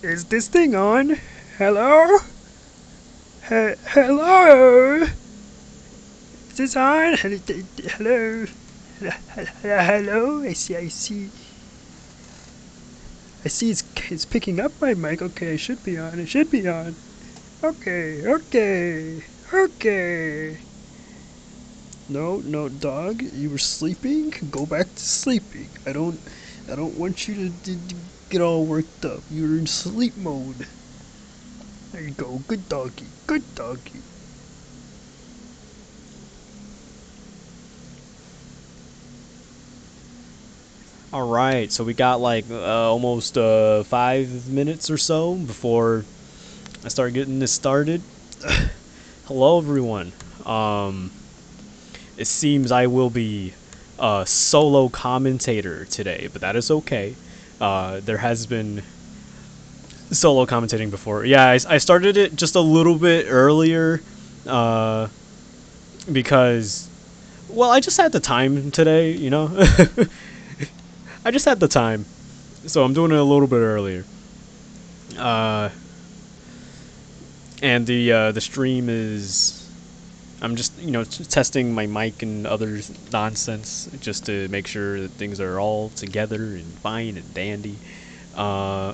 Is this thing on? Hello? Hello? Is this on? Hello? Hello? I see it's picking up my mic. Okay, it should be on. It should be on. Okay. No, dog. You were sleeping. Go back to sleeping. I don't want you to get all worked up. You're in sleep mode. There you go. Good doggy. Good doggy. All right, so we got like almost 5 minutes or so before I start getting this started. Hello, everyone. Um, it seems I will be a solo commentator today, but that is okay. There has been solo commentating before. Yeah, I started it just a little bit earlier uh, because, well, I just had the time today, you know? I just had the time, so I'm doing it a little bit earlier. Uh, and the stream is, I'm just testing my mic and other nonsense just to make sure that things are all together and fine and dandy. Uh,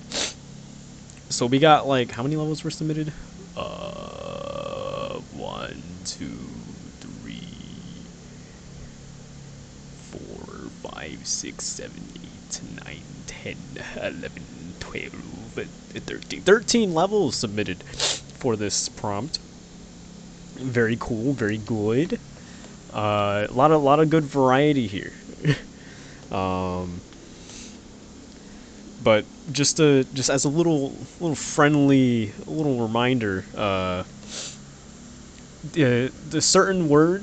so we got like how many levels were submitted? 1, 2, 3, 4, 5, 6, 7, 8, 9, 10, 11, 12, 13. 13 levels submitted for this prompt. Very cool, very good. A lot of good variety here. um, but just as a little friendly little reminder, the certain word,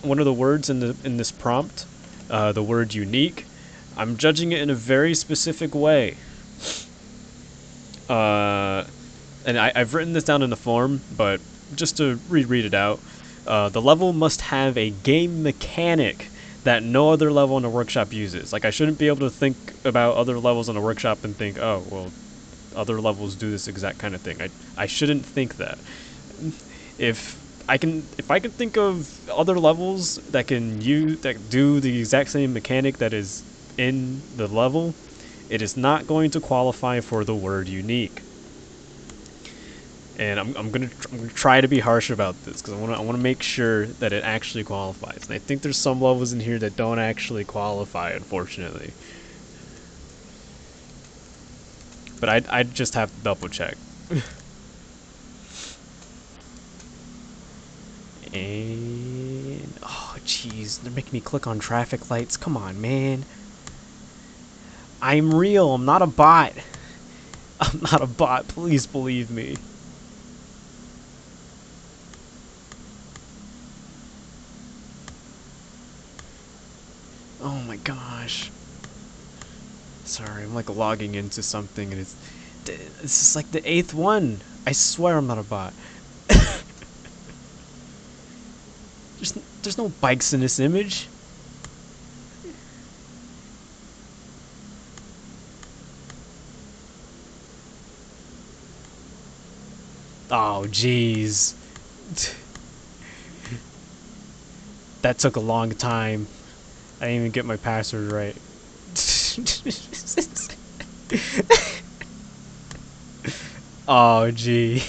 one of the words in this prompt, the word unique, I'm judging it in a very specific way. And I've written this down in the form, but just to reread it out, the level must have a game mechanic that no other level in the workshop uses. Like, I shouldn't be able to think about other levels in the workshop and think, oh, well, other levels do this exact kind of thing. I shouldn't think that. If I can think of other levels that do the exact same mechanic that is in the level, it is not going to qualify for the word unique. And I'm gonna try to be harsh about this because I want to make sure that it actually qualifies. And I think there's some levels in here that don't actually qualify, unfortunately. But I just have to double check. And oh jeez, they're making me click on traffic lights. Come on, man. I'm real. I'm not a bot. I'm not a bot. Please believe me. Oh my gosh. Sorry, I'm like logging into something and this is like the 8th one. I swear I'm not a bot. There's no bikes in this image. Oh jeez. That took a long time. I didn't even get my password right. Oh gee.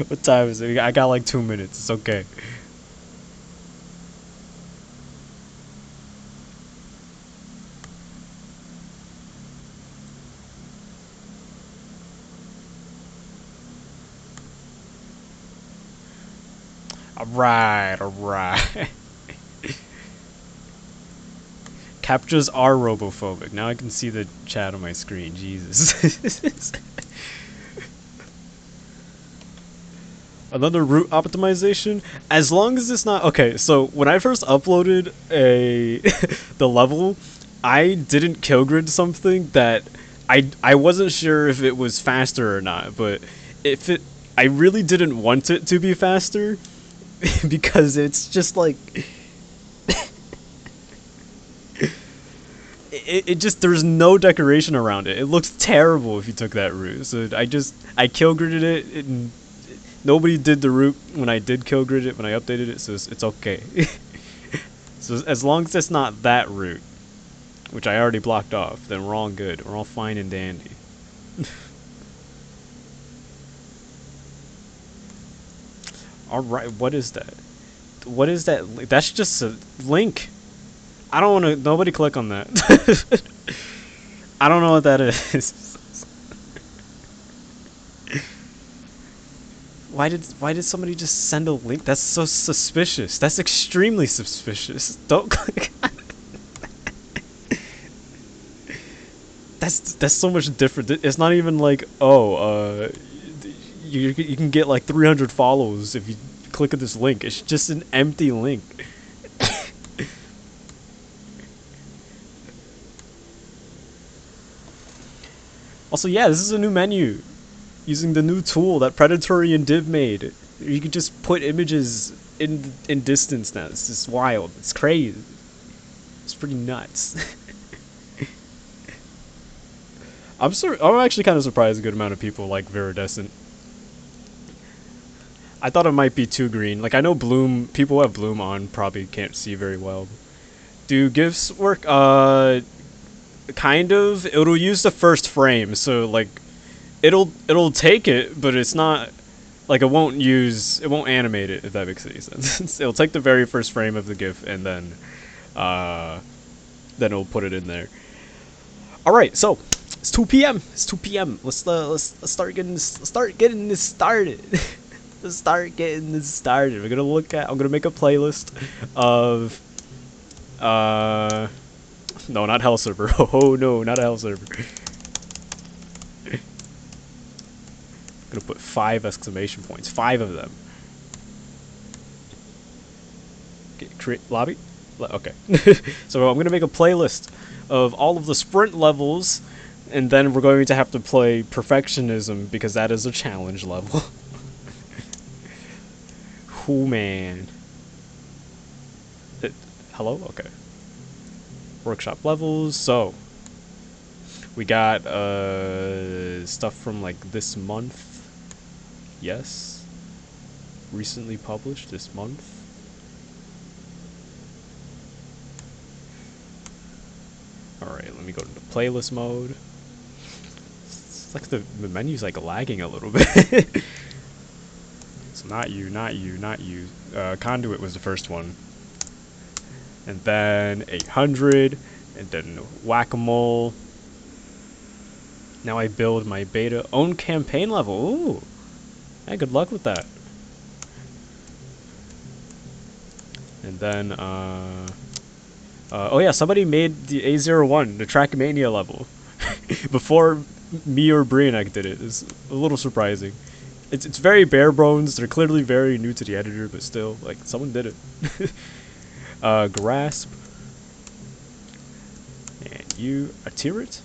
What time is it? I got like 2 minutes. It's okay. Alright. Captures are robophobic. Now I can see the chat on my screen. Jesus. Another route optimization. As long as it's not okay. So when I first uploaded the level, I didn't kill grid something that I wasn't sure if it was faster or not. But I really didn't want it to be faster because it's just like it just there's no decoration around it. It looks terrible if you took that route. So I kill gridded it. And nobody did the route when I did kill grid it when I updated it, so it's okay. So as long as it's not that route, which I already blocked off, then we're all good. We're all fine and dandy. All right, what is that? What is that? That's just a link. I don't want to. Nobody click on that. I don't know what that is. Why did somebody just send a link? That's so suspicious. That's extremely suspicious. Don't click. That's so much different. It's not even like, oh, you can get like 300 follows if you click on this link. It's just an empty link. Also, yeah, this is a new menu using the new tool that Predatory and Div made. You can just put images in distance now. It's just wild. It's crazy. It's pretty nuts. I'm actually kind of surprised a good amount of people like Viridescent. I thought it might be too green. Like, I know Bloom, people who have Bloom on probably can't see very well. Do GIFs work? Kind of. It'll use the first frame, so like it'll take it, but it's not like it won't animate it, if that makes any sense. It'll take the very first frame of the GIF and then it'll put it in there. All right, so it's 2 p.m. It's 2 p.m. Let's start getting this started. Let's start getting this started. I'm gonna make a playlist of no, not Hell Server. Oh no, not a Hell Server. I'm gonna put 5 exclamation points. 5 of them. Okay, create lobby? Okay. So I'm gonna make a playlist of all of the sprint levels, and then we're going to have to play Perfectionism because that is a challenge level. Oh man. Hello? Okay. Workshop levels. So we got stuff from like this month. Yes. Recently published this month. Alright, let me go into playlist mode. It's like the menu's like lagging a little bit. It's not you. Conduit was the first one. And then 800, and then Whack-A-Mole. Now I build my beta own campaign level. Ooh, hey, good luck with that. And then, oh yeah, somebody made the A01, the Trackmania level, before me or Brianek did it. It's a little surprising. It's very bare bones. They're clearly very new to the editor, but still, like, someone did it. Grasp. And you, Atirat?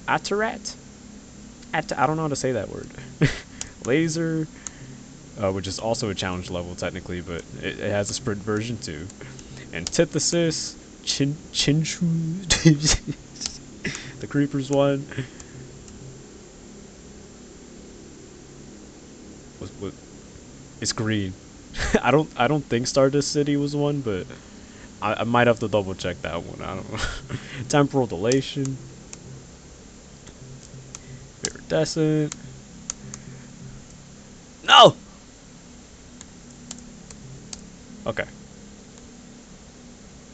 Atarat? I don't know how to say that word. Laser, which is also a challenge level technically, but it has a sprint version too. Antithesis, Chinchu, the Creepers one. What? It's green. I don't think Stardust City was one, but I might have to double check that one. I don't know. Temporal Dilation. Iridescent. No! Okay.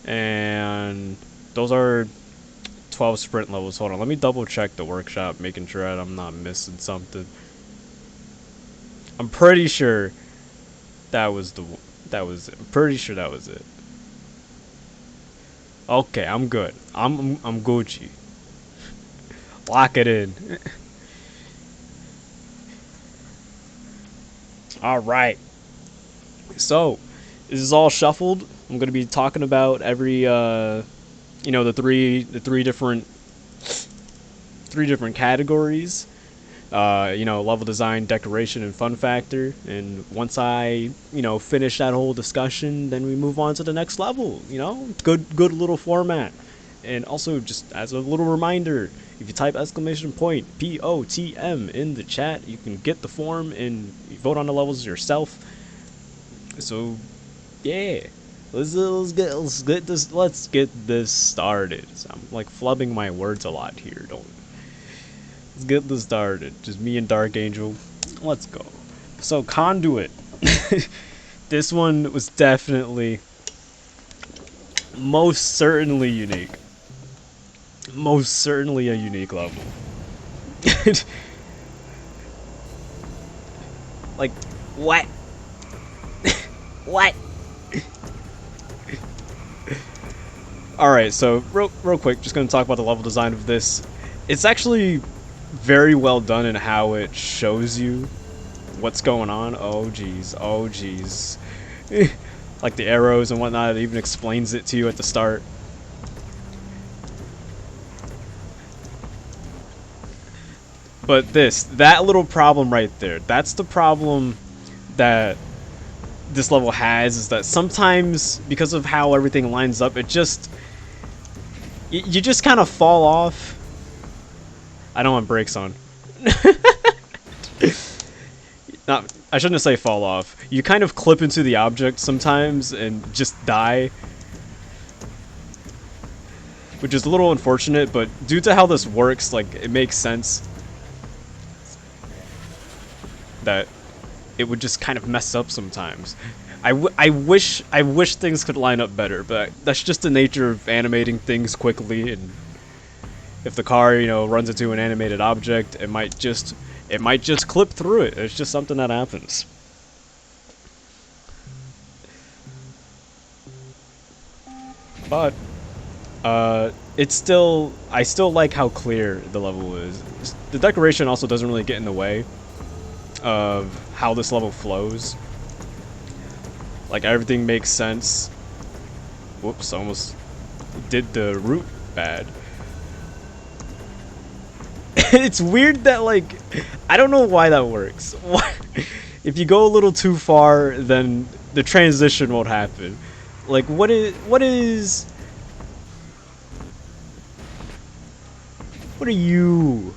And those are 12 sprint levels. Hold on, let me double check the workshop, making sure that I'm not missing something. I'm pretty sure that was it. I'm pretty sure that was it. Okay, I'm good. I'm Gucci. Lock it in. All right. So, this is all shuffled. I'm going to be talking about every the three different categories. Level design, decoration, and fun factor. And once I, finish that whole discussion, then we move on to the next level. Good little format. And also, just as a little reminder, if you type exclamation point POTM in the chat, you can get the form and vote on the levels yourself. So, yeah, let's get this started. So I'm like flubbing my words a lot here. Don't Let's get this started. Just me and Dark Angel. Let's go. So Conduit. This one was definitely, most certainly unique. Most certainly a unique level. Like, what? What? Alright, so real quick, just gonna talk about the level design of this. It's actually very well done in how it shows you what's going on. Oh geez, oh geez. Like the arrows and whatnot, it even explains it to you at the start. But that little problem right there, that's the problem that this level has, is that sometimes, because of how everything lines up, it just, you just kind of fall off. I don't want brakes on. Not, I shouldn't say fall off. You kind of clip into the object sometimes and just die. Which is a little unfortunate, but due to how this works, like, it makes sense that it would just kind of mess up sometimes. I wish things could line up better, but that's just the nature of animating things quickly, and if the car, you know, runs into an animated object, it might just clip through it. It's just something that happens. But it's still, I still like how clear the level is. The decoration also doesn't really get in the way of how this level flows. Like, everything makes sense. Whoops, almost did the route bad. It's weird that, like, I don't know why that works. If you go a little too far, then the transition won't happen. Like, what are you?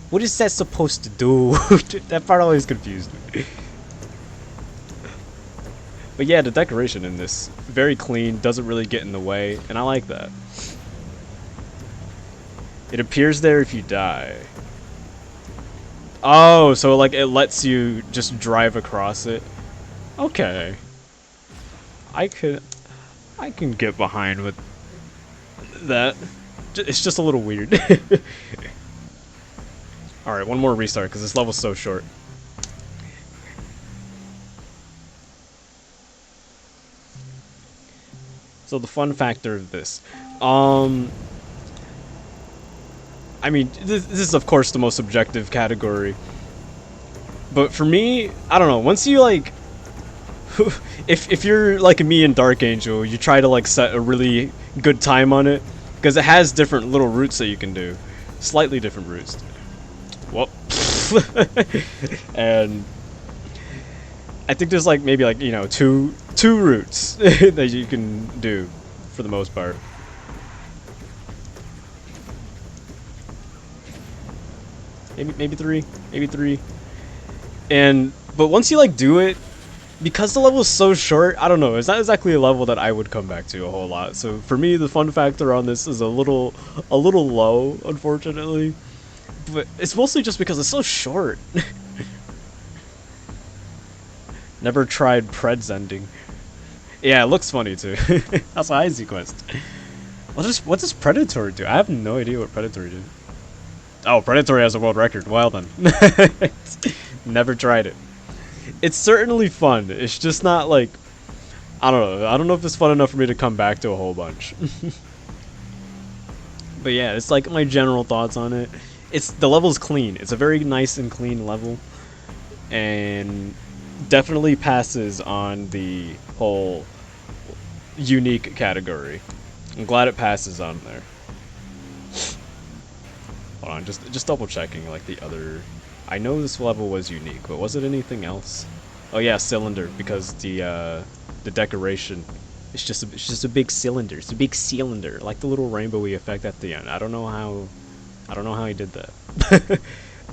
What is that supposed to do? That part always confused me. But yeah, the decoration in this, very clean, doesn't really get in the way, and I like that. It appears there if you die. Oh, so like it lets you just drive across it. Okay. I can get behind with that. It's just a little weird. Alright, one more restart, because this level's so short. So the fun factor of this. I mean, this is of course the most subjective category. But for me, I don't know, once you like... if you're like me and Dark Angel, you try to like set a really good time on it, because it has different little routes that you can do. Slightly different routes. Well, and I think there's like maybe like, you know, two routes that you can do for the most part. Maybe three. But once you like do it, because the level is so short, I don't know, it's not exactly a level that I would come back to a whole lot. So for me, the fun factor on this is a little low, unfortunately. But it's mostly just because it's so short. Never tried Pred's ending. Yeah, it looks funny too. That's a Heisey quest. What does Predatory do? I have no idea what Predatory did. Oh, Predatory has a world record. Well then. Never tried it. It's certainly fun. It's just not like, I don't know. I don't know if it's fun enough for me to come back to a whole bunch. But yeah, it's like my general thoughts on it. The level's clean. It's a very nice and clean level, and definitely passes on the whole unique category. I'm glad it passes on there. Hold on, just double checking like the other. I know this level was unique, but was it anything else? Oh yeah, cylinder, because the decoration. It's just a big cylinder. It's a big cylinder, like the little rainbowy effect at the end. I don't know how he did that,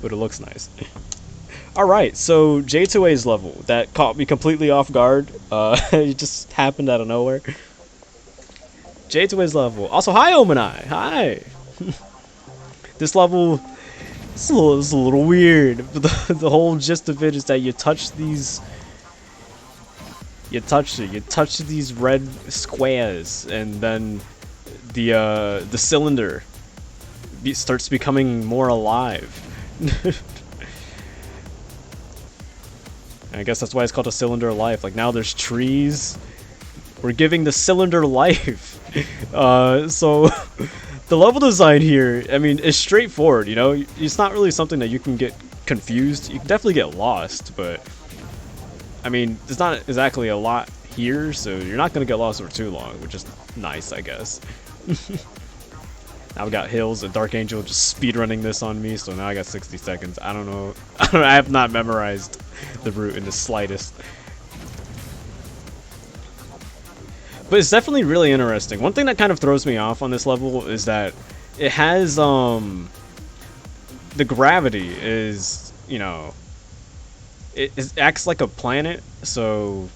but it looks nice. All right, so J2A's level that caught me completely off guard. It just happened out of nowhere. J2A's level. Also, hi Omanai. Hi. This level. It's a little weird. The whole gist of it is that you touch these. You touch it. You touch these red squares, and then the cylinder starts becoming more alive. I guess that's why it's called a cylinder life. Like now there's trees. We're giving the cylinder life. So the level design here, I mean, is straightforward. You know, it's not really something that you can get confused. You can definitely get lost, but I mean, there's not exactly a lot here, so you're not gonna get lost for too long, which is nice, I guess. Now we got hills, and Dark Angel just speedrunning this on me, so now I got 60 seconds. I don't know. I have not memorized the route in the slightest. But it's definitely really interesting. One thing that kind of throws me off on this level is that it has, the gravity is, you know, it acts like a planet, so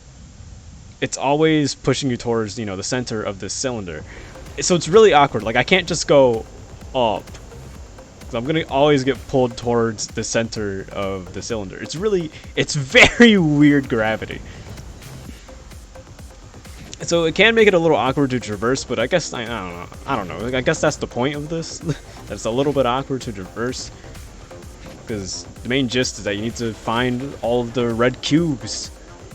it's always pushing you towards, you know, the center of this cylinder. So it's really awkward. Like, I can't just go up. So I'm gonna always get pulled towards the center of the cylinder. It's very weird gravity. So it can make it a little awkward to traverse, but I guess, I don't know. I guess that's the point of this. That it's a little bit awkward to traverse. Because the main gist is that you need to find all of the red cubes.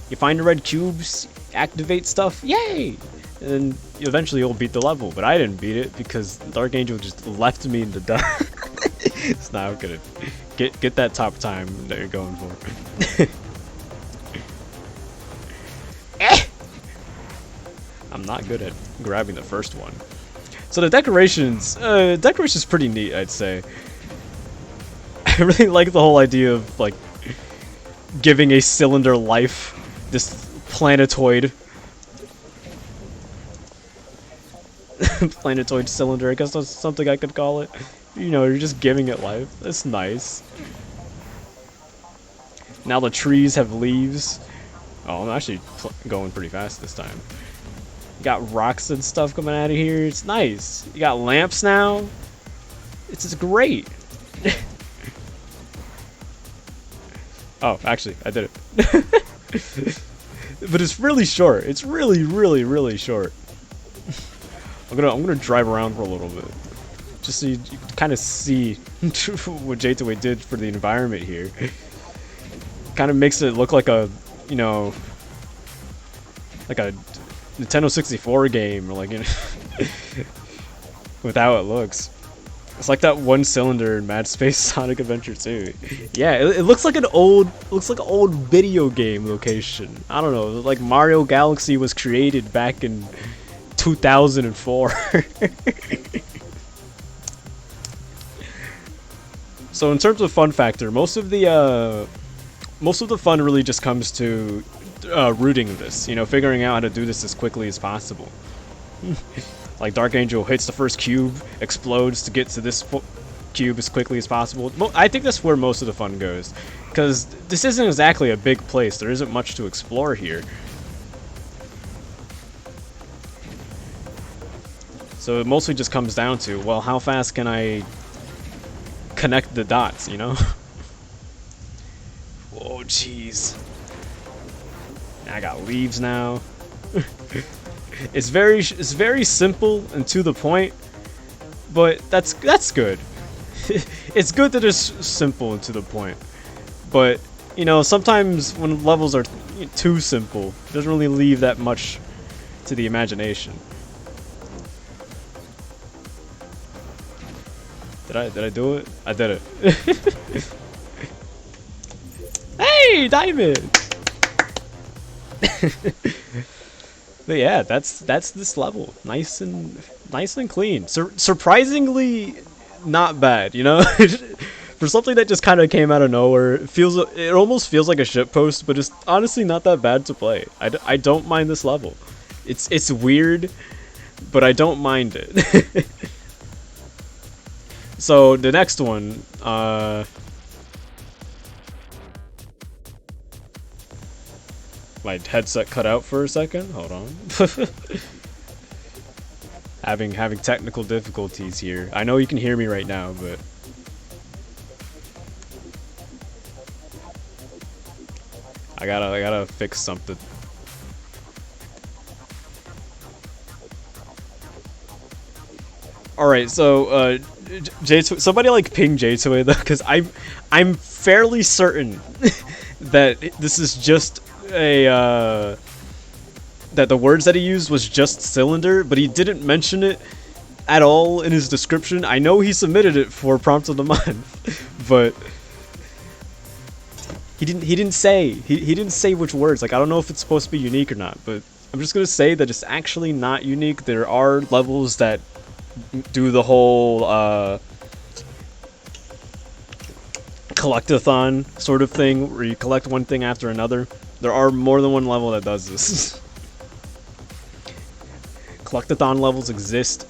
You find the red cubes, activate stuff, yay! And eventually you'll beat the level, but I didn't beat it because Dark Angel just left me in the dark. It's not gonna get that top time that you're going for. I'm not good at grabbing the first one. So the decoration's pretty neat, I'd say. I really like the whole idea of like giving a cylinder life, this planetoid. Planetoid cylinder, I guess that's something I could call it. You know, you're just giving it life. That's nice. Now the trees have leaves. Oh, I'm actually going pretty fast this time. You got rocks and stuff coming out of here. It's nice. You got lamps now. It's just great. Oh, actually, I did it. But it's really short. It's really short. I'm gonna drive around for a little bit, just so you kind of see what J2A did for the environment here. Kind of makes it look like a, you know, like a Nintendo 64 game, or like, you know, with how it looks. It's like that one cylinder in Mad Space Sonic Adventure 2. Yeah, it looks like an old video game location. I don't know, like Mario Galaxy was created back in 2004. So in terms of fun factor, most of the fun really just comes to rooting this. You know, figuring out how to do this as quickly as possible. Like Dark Angel hits the first cube, explodes to get to this cube as quickly as possible. I think that's where most of the fun goes, because this isn't exactly a big place. There isn't much to explore here. So it mostly just comes down to, well, how fast can I connect the dots, you know? Oh, jeez. I got leaves now. It's very simple and to the point, but that's good. It's good that it's simple and to the point. But, you know, sometimes when levels are too simple, it doesn't really leave that much to the imagination. Did I do it? I did it. Hey, diamond! But yeah, that's this level. Nice and clean. Surprisingly not bad, you know? For something that just kind of came out of nowhere, it almost feels like a shitpost, but it's honestly not that bad to play. I don't mind this level. It's weird, but I don't mind it. So the next one, my headset cut out for a second. Hold on. having technical difficulties here. I know you can hear me right now, but I gotta fix something. All right, so somebody like ping J2A though, because I'm fairly certain that this is just a that the words that he used was just cylinder, but he didn't mention it at all in his description. I know he submitted it for Prompt of the Month, but he didn't say which words. Like, I don't know if it's supposed to be unique or not, but I'm just gonna say that it's actually not unique. There are levels that do the whole collectathon sort of thing where you collect one thing after another. There are more than one level that does this. Collectathon levels exist.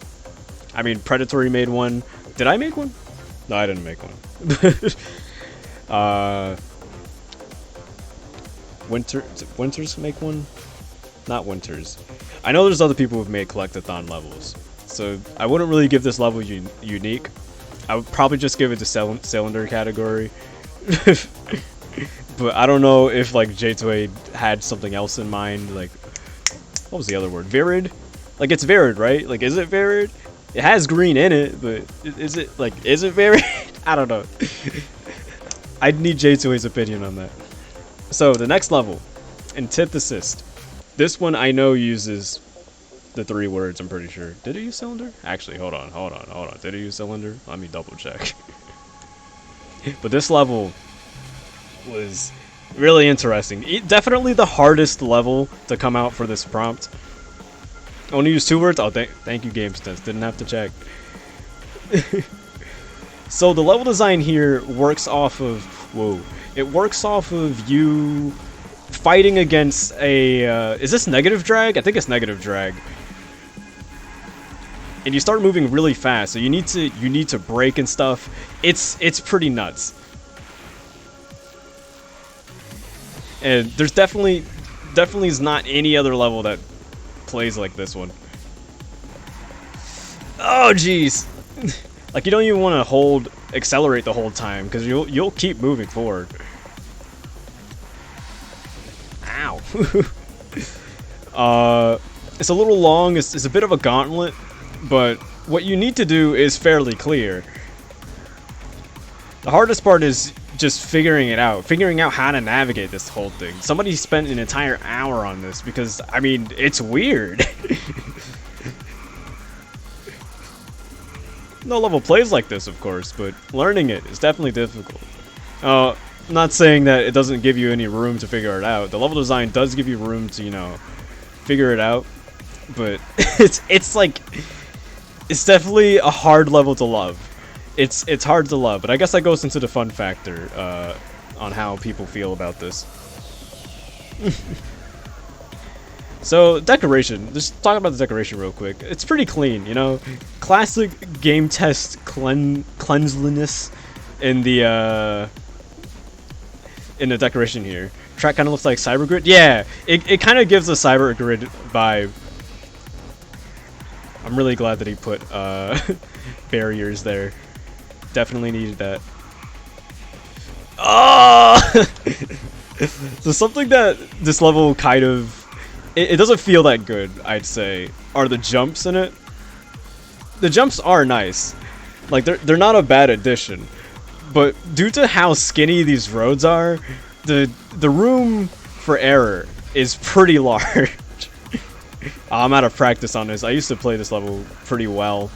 I mean, Predatory made one. Did I make one? No, I didn't make one. Winters make one? Not Winters. I know there's other people who've made collectathon levels, so I wouldn't really give this level unique. I would probably just give it the cylinder category. But I don't know if like J2A had something else in mind. Like, what was the other word? Virid? Like, it's Virid, right? Like, is it Virid? It has green in it, but is it Virid? I don't know. I'd need J2A's opinion on that. So the next level, Antithesis. This one I know uses the 3 words, I'm pretty sure. Did it use cylinder? Actually, hold on. Did it use cylinder? Let me double check. But this level was really interesting. Definitely the hardest level to come out for this prompt. Only use 2 words? Oh, thank you, GameStance. Didn't have to check. So the level design here works off of... Whoa. It works off of you fighting against a... is this negative drag? I think it's negative drag. And you start moving really fast, so you need to brake and stuff. It's pretty nuts. And there's definitely is not any other level that plays like this one. Oh jeez. Like, you don't even want to accelerate the whole time, because you'll keep moving forward. Ow. It's a little long. It's a bit of a gauntlet, but what you need to do is fairly clear. The hardest part is just figuring out how to navigate this whole thing. Somebody spent an entire hour on this because, I mean, it's weird. No level plays like this, of course, but learning it is definitely difficult. I'm not saying that it doesn't give you any room to figure it out. The level design does give you room to, you know, figure it out, but it's definitely a hard level to love. It's hard to love, but I guess that goes into the fun factor on how people feel about this. So, decoration. Just talk about the decoration real quick. It's pretty clean, you know? Classic game test cleanliness in the decoration here. Track kind of looks like Cybergrid. Yeah, it kind of gives a Cybergrid vibe. I'm really glad that he put barriers there. Definitely needed that. Oh! So something that this level kind of... It doesn't feel that good, I'd say, are the jumps in it. The jumps are nice. Like, they're not a bad addition. But due to how skinny these roads are, the room for error is pretty large. I'm out of practice on this. I used to play this level pretty well.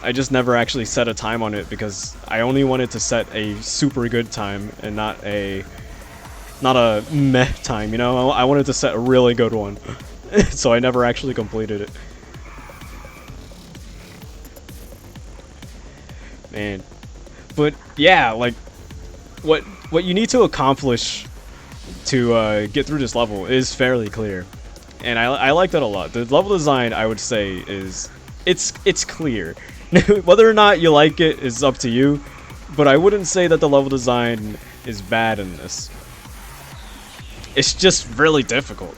I just never actually set a time on it because I only wanted to set a super good time and not a meh time, you know? I wanted to set a really good one. So I never actually completed it. Man. But yeah, like what you need to accomplish to get through this level is fairly clear, and I like that a lot. The level design, I would say, is it's clear. Whether or not you like it is up to you, but I wouldn't say that the level design is bad in this. It's just really difficult.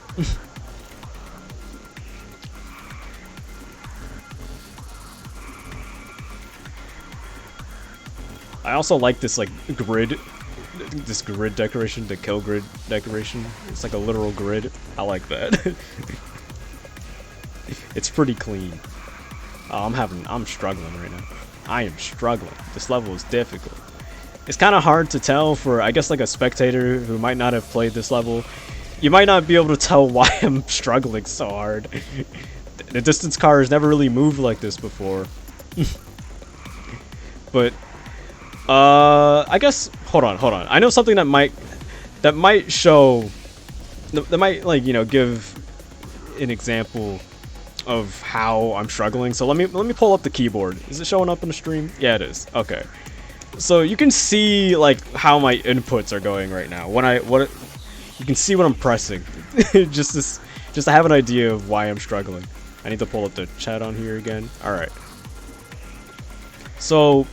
I also like this like grid decoration, the kill grid decoration. It's like a literal grid. I like that. It's pretty clean. Oh, I'm struggling right now. I am struggling. This level is difficult. It's kind of hard to tell for, I guess, like a spectator who might not have played this level. You might not be able to tell why I'm struggling so hard. The distance car has never really moved like this before. But I guess hold on. I know something that might show that might, like, you know, give an example of how I'm struggling. So let me pull up the keyboard. Is it showing up in the stream? Yeah, it is. Okay. So you can see like how my inputs are going right now. You can see what I'm pressing. just to have an idea of why I'm struggling. I need to pull up the chat on here again. All right. So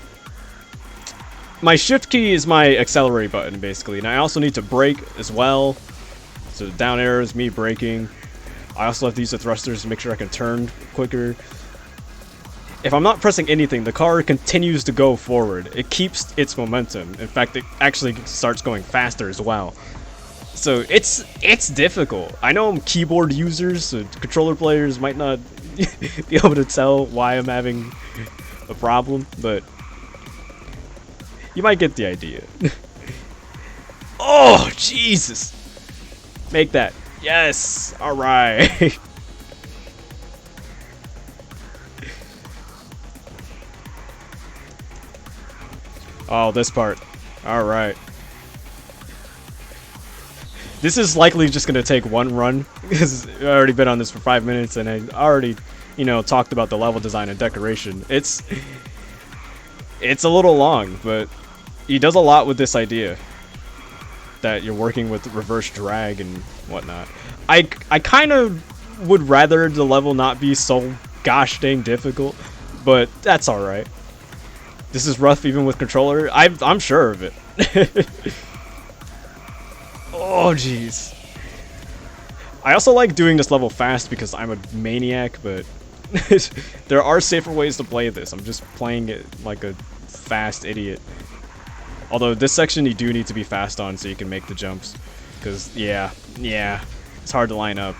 my shift key is my accelerate button basically, and I also need to brake as well. So down arrow is me braking. I also have to use the thrusters to make sure I can turn quicker. If I'm not pressing anything, the car continues to go forward. It keeps its momentum. In fact, it actually starts going faster as well. So it's difficult. I know I'm keyboard users, so controller players might not be able to tell why I'm having a problem, but you might get the idea. Oh, Jesus! Make that. Yes! Alright. Oh, this part. Alright. This is likely just going to take one run, because I've already been on this for 5 minutes, and I already, you know, talked about the level design and decoration. It's a little long, but he does a lot with this idea that you're working with reverse drag and whatnot. I kind of would rather the level not be so gosh dang difficult, but that's alright. This is rough even with controller. I'm sure of it. Oh, jeez. I also like doing this level fast because I'm a maniac, but there are safer ways to play this. I'm just playing it like a fast idiot. Although this section you do need to be fast on so you can make the jumps. Because, yeah, it's hard to line up.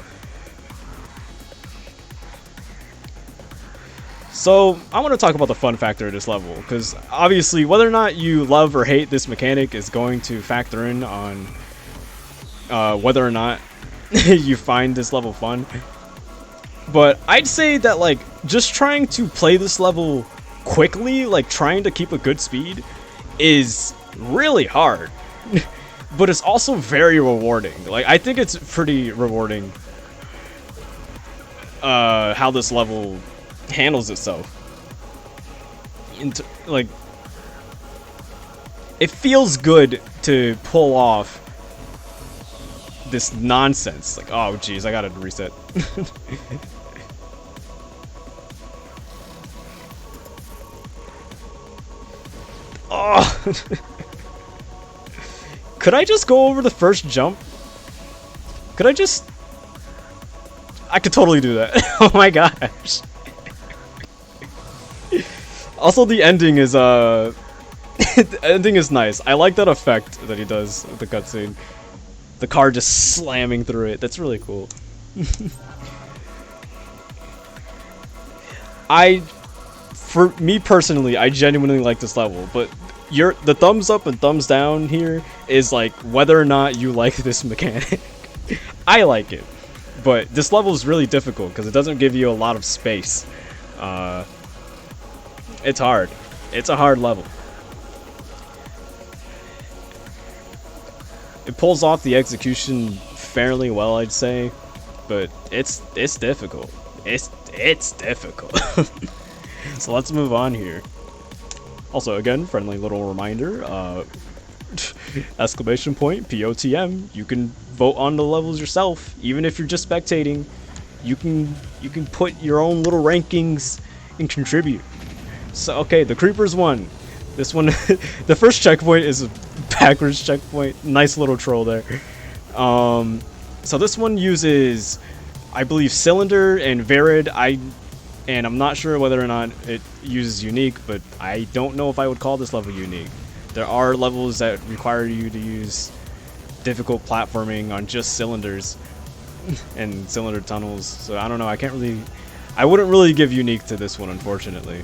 So, I want to talk about the fun factor of this level, because obviously whether or not you love or hate this mechanic is going to factor in on whether or not you find this level fun. But I'd say that, like, just trying to play this level quickly, like trying to keep a good speed, is really hard. But it's also very rewarding. Like, I think it's pretty rewarding how this level handles itself. Like, it feels good to pull off this nonsense. Like, oh jeez, I gotta reset. Oh. Could I just go over the first jump? Could I just... I could totally do that. Oh my gosh. Also, the ending is, the ending is nice. I like that effect that he does with the cutscene. The car just slamming through it. That's really cool. For me personally, I genuinely like this level, but the thumbs up and thumbs down here is like whether or not you like this mechanic. I like it, but this level is really difficult because it doesn't give you a lot of space. It's hard. It's a hard level. It pulls off the execution fairly well, I'd say, but it's difficult. It's difficult. So let's move on here. Also, again, friendly little reminder, exclamation point, POTM, you can vote on the levels yourself, even if you're just spectating. You can put your own little rankings and contribute. So, okay, the Creepers won. This one, the first checkpoint is a backwards checkpoint. Nice little troll there. So this one uses, I believe, Cylinder and Varied. And I'm not sure whether or not it uses Unique, but I don't know if I would call this level unique. There are levels that require you to use difficult platforming on just cylinders and cylinder tunnels. So I don't know. I wouldn't really give Unique to this one, unfortunately.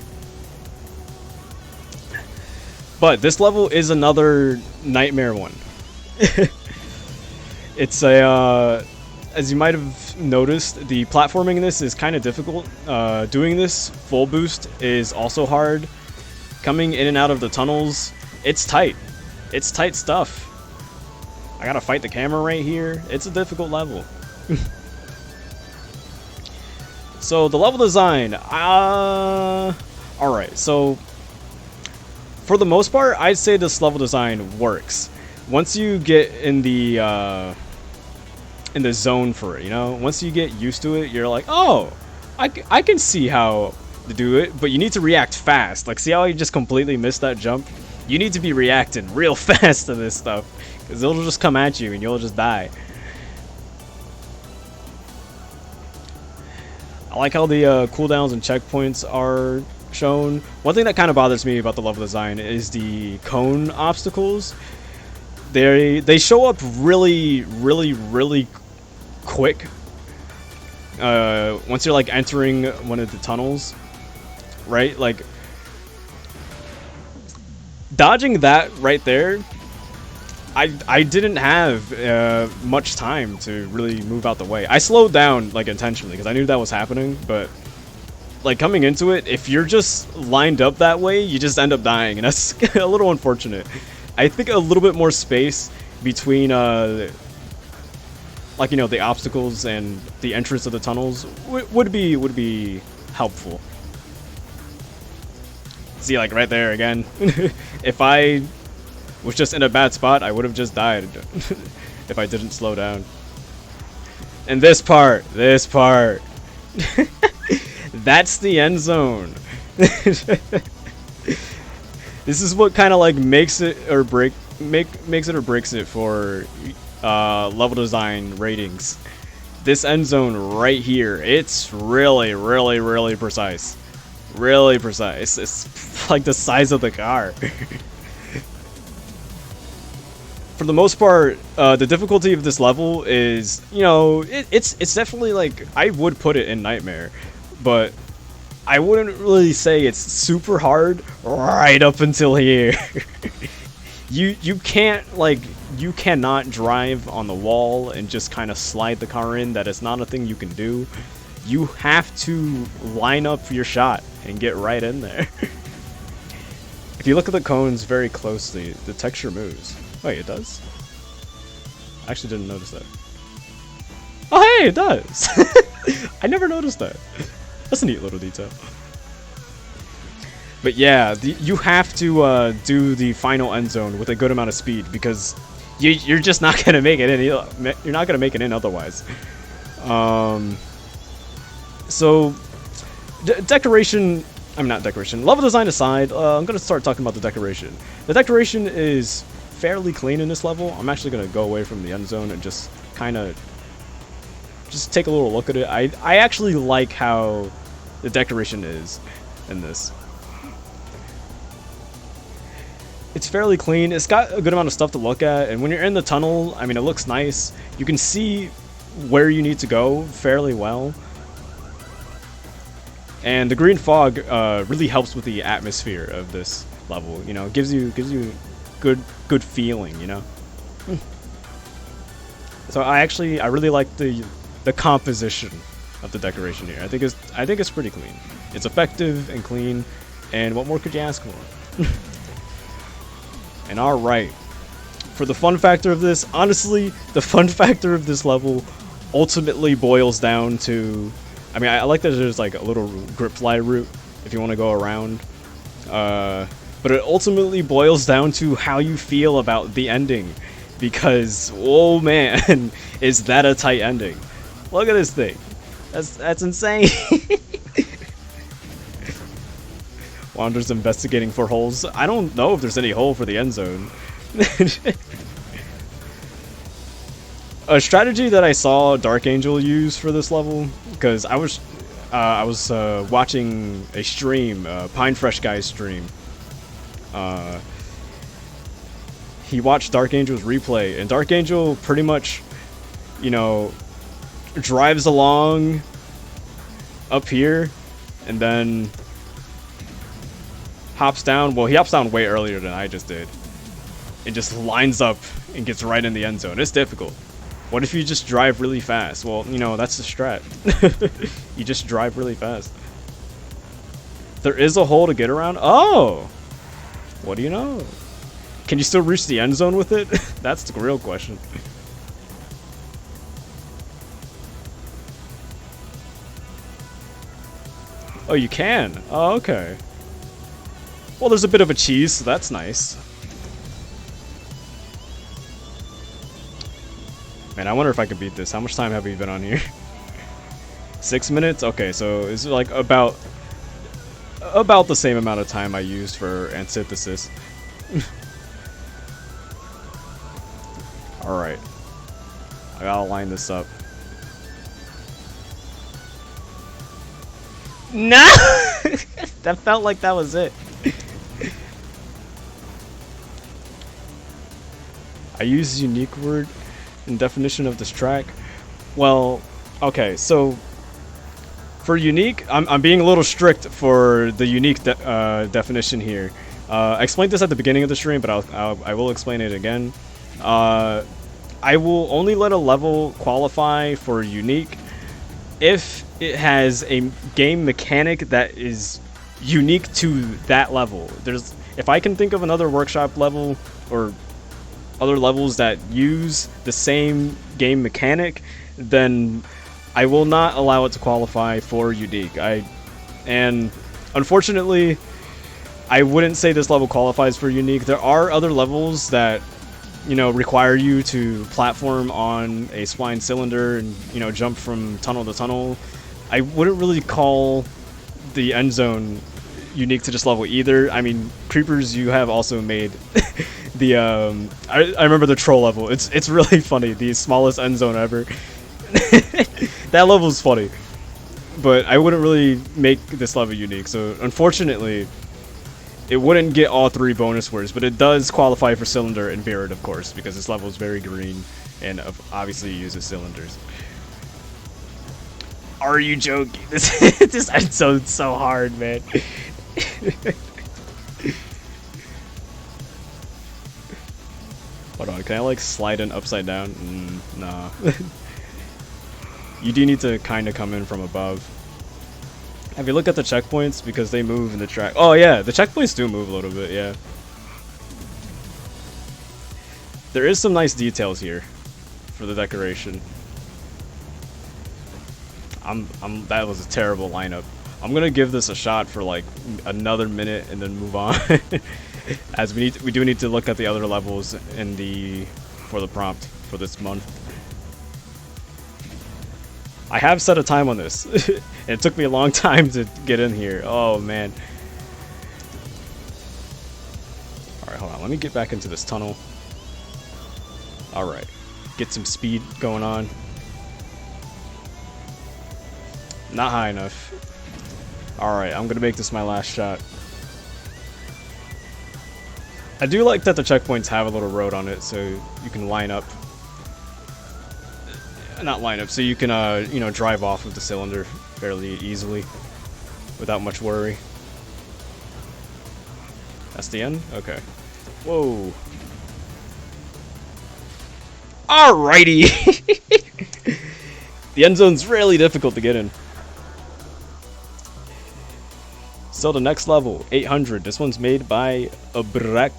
But this level is another nightmare one. It's a, as you might have noticed, the platforming in this is kind of difficult. Doing this full boost is also hard. Coming in and out of the tunnels, it's tight. It's tight stuff. I gotta fight the camera right here. It's a difficult level. So the level design, alright, so for the most part, I'd say this level design works. Once you get in the zone for it, you know? Once you get used to it, you're like, oh, I can see how to do it, but you need to react fast. Like, see how you just completely missed that jump? You need to be reacting real fast to this stuff, because it'll just come at you and you'll just die. I like how the cooldowns and checkpoints are shown. One thing that kind of bothers me about the level design is the cone obstacles. They show up really quick. Once you're like entering one of the tunnels, right? Like dodging that right there, I didn't have much time to really move out the way. I slowed down like intentionally because I knew that was happening, but like coming into it, if you're just lined up that way, you just end up dying, and that's a little unfortunate. I think a little bit more space between like, you know, the obstacles and the entrance of the tunnels would be helpful. See, like right there again. If I was just in a bad spot, I would have just died if I didn't slow down. And this part, that's the end zone. This is what kind of like makes it or breaks it for level design ratings. This end zone right here, it's really precise. Really precise. It's like the size of the car. For the most part, the difficulty of this level is, you know, it's definitely like, I would put it in Nightmare, but I wouldn't really say it's super hard right up until here. You can't, like, you cannot drive on the wall and just kind of slide the car in. That is not a thing you can do. You have to line up your shot and get right in there. If you look at the cones very closely, the texture moves. Wait, it does? I actually didn't notice that. Oh, hey, it does! I never noticed that. That's a neat little detail. But yeah, you have to do the final end zone with a good amount of speed, because you're just not gonna make it in. You're not gonna make it in otherwise. So, decoration. I'm not decoration. Level design aside, I'm gonna start talking about the decoration. The decoration is fairly clean in this level. I'm actually gonna go away from the end zone and just kind of just take a little look at it. I actually like how the decoration is in this. It's fairly clean. It's got a good amount of stuff to look at, and when you're in the tunnel, I mean, it looks nice. You can see where you need to go fairly well. And the green fog really helps with the atmosphere of this level. You know, it gives you good feeling, you know. So I really like the composition of the decoration here. I think it's pretty clean. It's effective and clean, and what more could you ask for? And alright, for the fun factor of this, honestly, the fun factor of this level ultimately boils down to, I mean, I like that there's like a little grip fly route if you want to go around. but it ultimately boils down to how you feel about the ending. Because, oh man, is that a tight ending. Look at this thing. That's insane. Wander's investigating for holes. I don't know if there's any hole for the end zone. A strategy that I saw Dark Angel use for this level, because I was watching a stream, Pine Fresh Guy's stream. He watched Dark Angel's replay, and Dark Angel pretty much, you know, drives along up here, and then hops down. Well, he hops down way earlier than I just did. It just lines up and gets right in the end zone. It's difficult. What if you just drive really fast? Well, you know, that's the strat. You just drive really fast. There is a hole to get around. Oh! What do you know? Can you still reach the end zone with it? That's the real question. Oh, you can? Oh, okay. Well, there's a bit of a cheese, so that's nice. Man, I wonder if I could beat this. How much time have we been on here? 6 minutes? Okay, so it's like about the same amount of time I used for antithesis. Alright. I gotta line this up. No! That felt like that was it. I use unique word in definition of this track. Well, okay, so for unique, I'm being a little strict for the unique definition here. I explained this at the beginning of the stream, but I will explain it again. I will only let a level qualify for unique if it has a game mechanic that is unique to that level. If I can think of another workshop level or other levels that use the same game mechanic, then I will not allow it to qualify for unique. And unfortunately, I wouldn't say this level qualifies for unique. There are other levels that, you know, require you to platform on a spline cylinder and, you know, jump from tunnel to tunnel. I wouldn't really call the end zone unique to this level either. I mean, Creepers, you have also made the I remember the troll level. It's really funny. The smallest end zone ever. That level's funny. But I wouldn't really make this level unique. So unfortunately, it wouldn't get all 3 bonus words, but it does qualify for cylinder and Virid, of course, because this level is very green and obviously uses cylinders. Are you joking? This end zone's so hard, man. Hold on, can I like slide in upside down? Nah. You do need to kind of come in from above. Have you looked at the checkpoints? Because they move in the track. Oh yeah, the checkpoints do move a little bit, yeah. There is some nice details here for the decoration. That was a terrible lineup. I'm gonna give this a shot for like another minute and then move on. As we do need to look at the other levels for the prompt for this month. I have set a time on this. It took me a long time to get in here. Oh man. Alright, hold on. Let me get back into this tunnel. Alright. Get some speed going on. Not high enough. Alright, I'm gonna make this my last shot. I do like that the checkpoints have a little road on it, so you can line up. Not line up, so you can, you know, drive off of the cylinder fairly easily without much worry. That's the end? Okay. Whoa. Alrighty! The end zone's really difficult to get in. So the next level, 800. This one's made by Abrek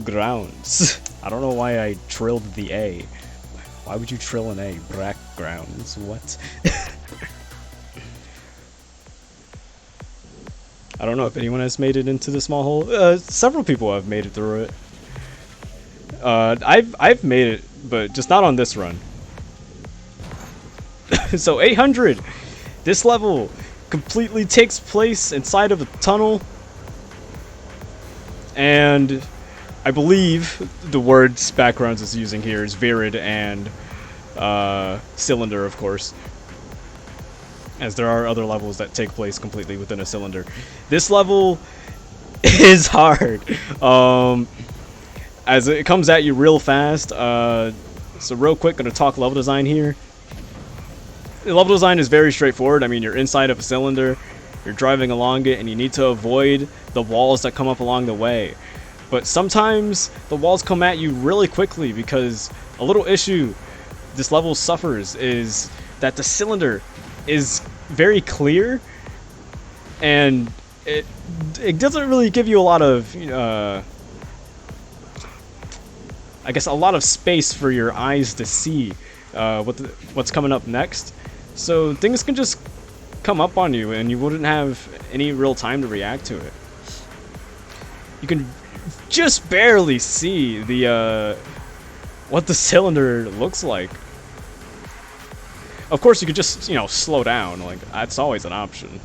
Grounds. I don't know why I trilled the A. Why would you trill an A? Backgrounds, what? I don't know if anyone has made it into the small hole. Several people have made it through it. I've made it, but just not on this run. So 800. This level completely takes place inside of a tunnel, and I believe the words backgrounds is using here is Virid and cylinder, of course, as there are other levels that take place completely within a cylinder. This level is hard, as it comes at you real fast. So real quick, gonna talk level design here. The level design is very straightforward. I mean, you're inside of a cylinder, you're driving along it, and you need to avoid the walls that come up along the way. But sometimes the walls come at you really quickly, because a little issue this level suffers is that the cylinder is very clear, and it doesn't really give you a lot of I guess a lot of space for your eyes to see what's coming up next. So things can just come up on you, and you wouldn't have any real time to react to it. You can just barely see the what the cylinder looks like. Of course, you could just slow down. Like, that's always an option.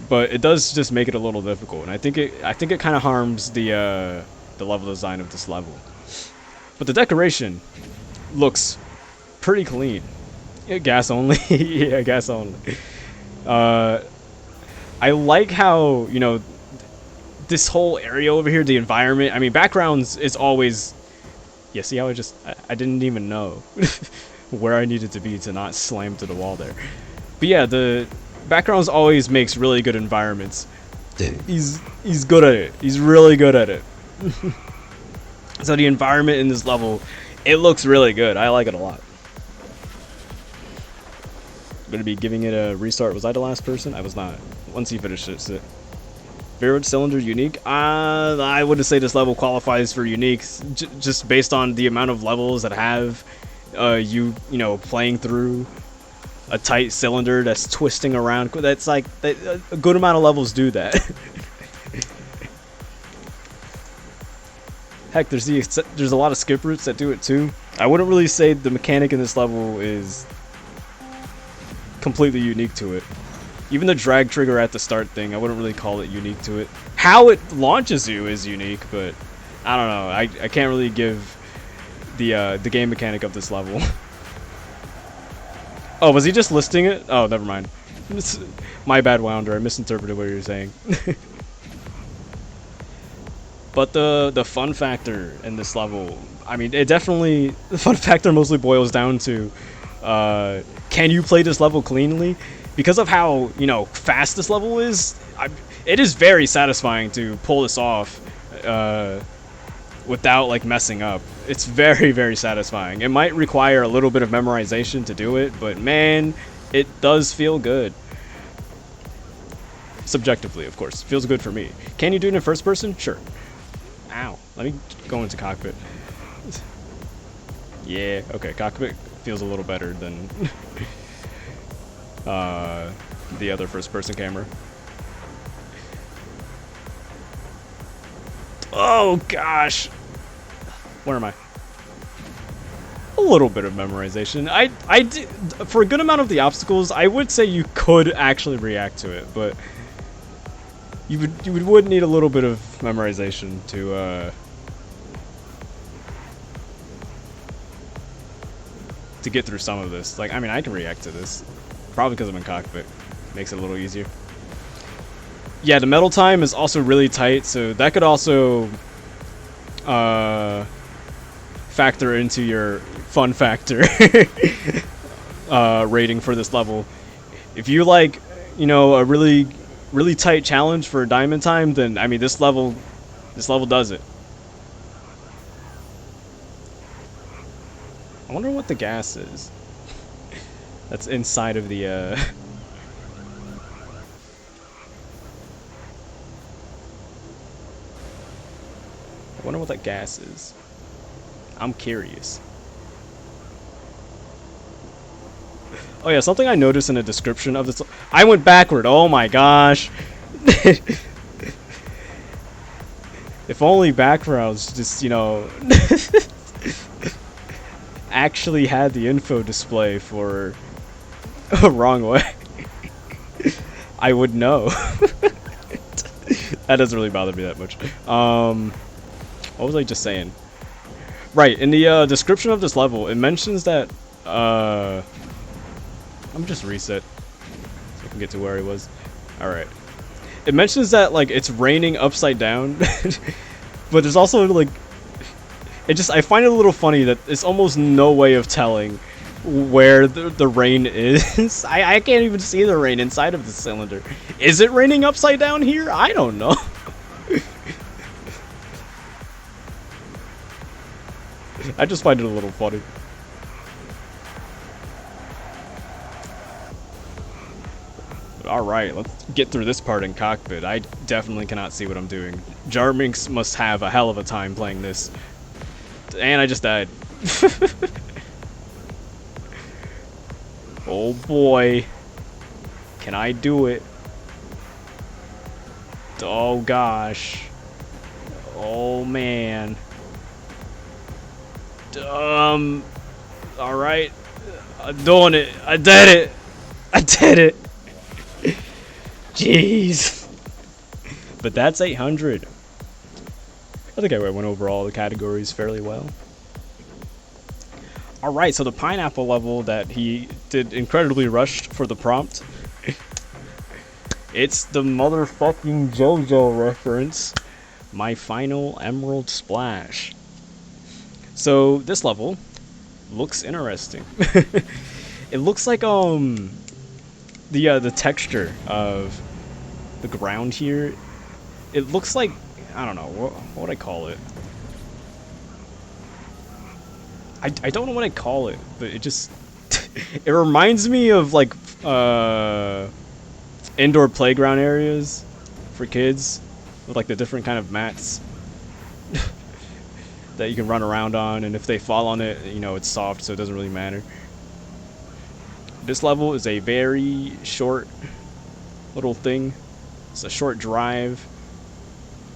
But it does just make it a little difficult, and I think it kind of harms the level design of this level. But the decoration looks pretty clean. Yeah, gas only. Yeah, gas only. I like how this whole area over here, the environment. I mean, backgrounds is always. Yeah, see how I didn't even know where I needed to be to not slam to the wall there. But yeah, the backgrounds always makes really good environments. He's good at it. He's really good at it. So the environment in this level, it looks really good. I like it a lot. I'm gonna be giving it a restart. Was I the last person? I was not. Once he finishes it. Virid cylinder unique? I wouldn't say this level qualifies for unique, just based on the amount of levels that have you playing through a tight cylinder that's twisting around. That's like a good amount of levels do that. Heck, there's a lot of skip routes that do it too. I wouldn't really say the mechanic in this level is completely unique to it. Even the drag trigger at the start thing, I wouldn't really call it unique to it. How it launches you is unique, but I don't know. I can't really give the game mechanic of this level. Oh, was he just listing it? Oh, never mind. My bad, Wounder. I misinterpreted what you were saying. But the fun factor in this level, I mean, the fun factor mostly boils down to, can you play this level cleanly? Because of how, fast this level is, it is very satisfying to pull this off without, like, messing up. It's very, very satisfying. It might require a little bit of memorization to do it, but man, it does feel good. Subjectively, of course. Feels good for me. Can you do it in first person? Sure. Ow. Let me go into cockpit. Yeah, okay, cockpit feels a little better than the other first-person camera. Oh gosh, where am I? A little bit of memorization. I did, for a good amount of the obstacles, I would say you could actually react to it, but you would need a little bit of memorization to get through some of this. Like, I mean, I can react to this. Probably because I'm in cockpit. Makes it a little easier. Yeah, the metal time is also really tight, so that could also factor into your fun factor rating for this level. If you like, a really tight challenge for diamond time, then I mean this level does it. I wonder what the gas is. That's inside of the I wonder what that gas is. I'm curious. Oh yeah, something I noticed in the description of this. I went backward. Oh my gosh. If only backgrounds just, you know, actually had the info display for a wrong way. I would know. That doesn't really bother me that much. What was I just saying? Right, in the description of this level, it mentions that, I'm just reset so I can get to where I was. Alright. It mentions that, like, it's raining upside down, but there's also, like, I find it a little funny that there's almost no way of telling where the rain is. I can't even see the rain inside of the cylinder. Is it raining upside down here? I don't know. I just find it a little funny. Alright, let's get through this part in cockpit. I definitely cannot see what I'm doing. Jarminx must have a hell of a time playing this. And I just died. Oh boy. Can I do it? Oh gosh. Oh man. Alright. I'm doing it. I did it. I did it. Jeez. But that's 800. I think I went over all the categories fairly well. Alright, so the pineapple level that he did incredibly rushed for the prompt. It's the motherfucking JoJo reference. My final Emerald Splash. So this level looks interesting. It looks like the texture of the ground here. It looks like, I don't know, what would I call it? I don't know what I call it, but it just it reminds me of like indoor playground areas for kids with like the different kind of mats that you can run around on, and if they fall on it, you know, it's soft, so it doesn't really matter. This level is a very short little thing. It's a short drive.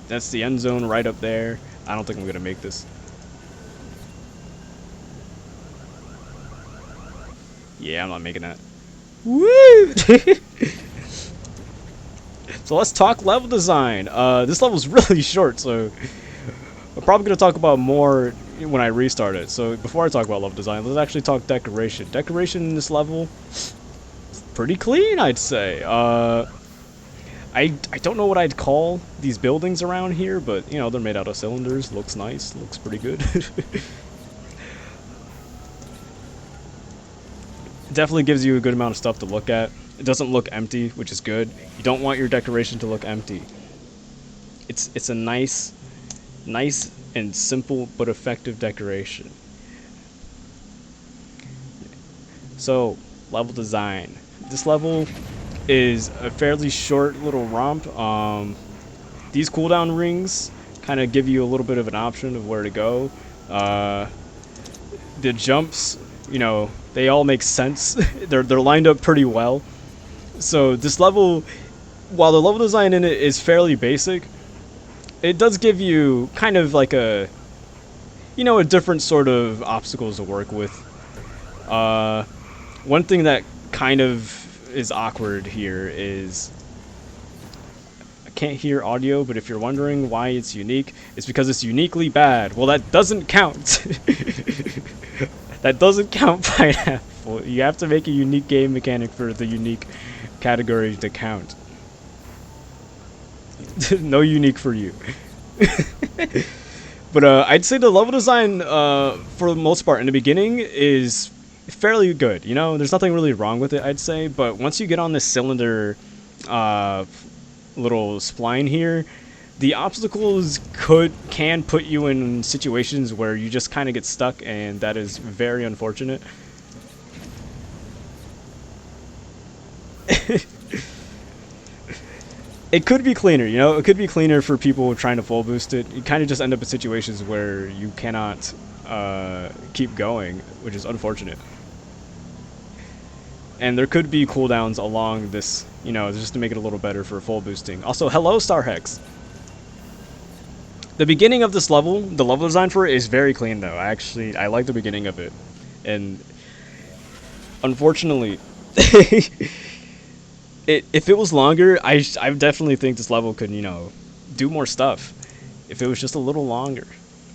That's the end zone right up there. I don't think I'm gonna make this. Yeah, I'm not making that. Woo! So let's talk level design. This level's really short, so I'm probably going to talk about more when I restart it. So before I talk about level design, let's actually talk decoration. Decoration in this level is pretty clean, I'd say. I don't know what I'd call these buildings around here, but, you know, they're made out of cylinders. Looks nice. Looks pretty good. Definitely gives you a good amount of stuff to look at. It doesn't look empty, which is good. You don't want your decoration to look empty. It's a nice and simple but effective decoration. So, level design. This level is a fairly short little romp. These cooldown rings kind of give you a little bit of an option of where to go. The jumps, you know, they all make sense. they're lined up pretty well. So this level, while the level design in it is fairly basic, it does give you kind of like a, you know, a different sort of obstacles to work with. One thing that kind of is awkward here is I can't hear audio, but if you're wondering why it's unique, it's because it's uniquely bad. Well, that doesn't count. That doesn't count, Pineapple. You have to make a unique game mechanic for the unique category to count. No unique for you. But I'd say the level design, for the most part, in the beginning is fairly good. You know, there's nothing really wrong with it, I'd say. But once you get on this cylinder little spline here, the obstacles can put you in situations where you just kind of get stuck, and that is very unfortunate. It could be cleaner, you know? It could be cleaner for people trying to full boost it. You kind of just end up in situations where you cannot keep going, which is unfortunate. and there could be cooldowns along this, you know, just to make it a little better for full boosting. Also, hello, Starhex. The beginning of this level, the level design for it is very clean though. I like the beginning of it, and unfortunately, if it was longer, I definitely think this level could, you know, do more stuff. If it was just a little longer,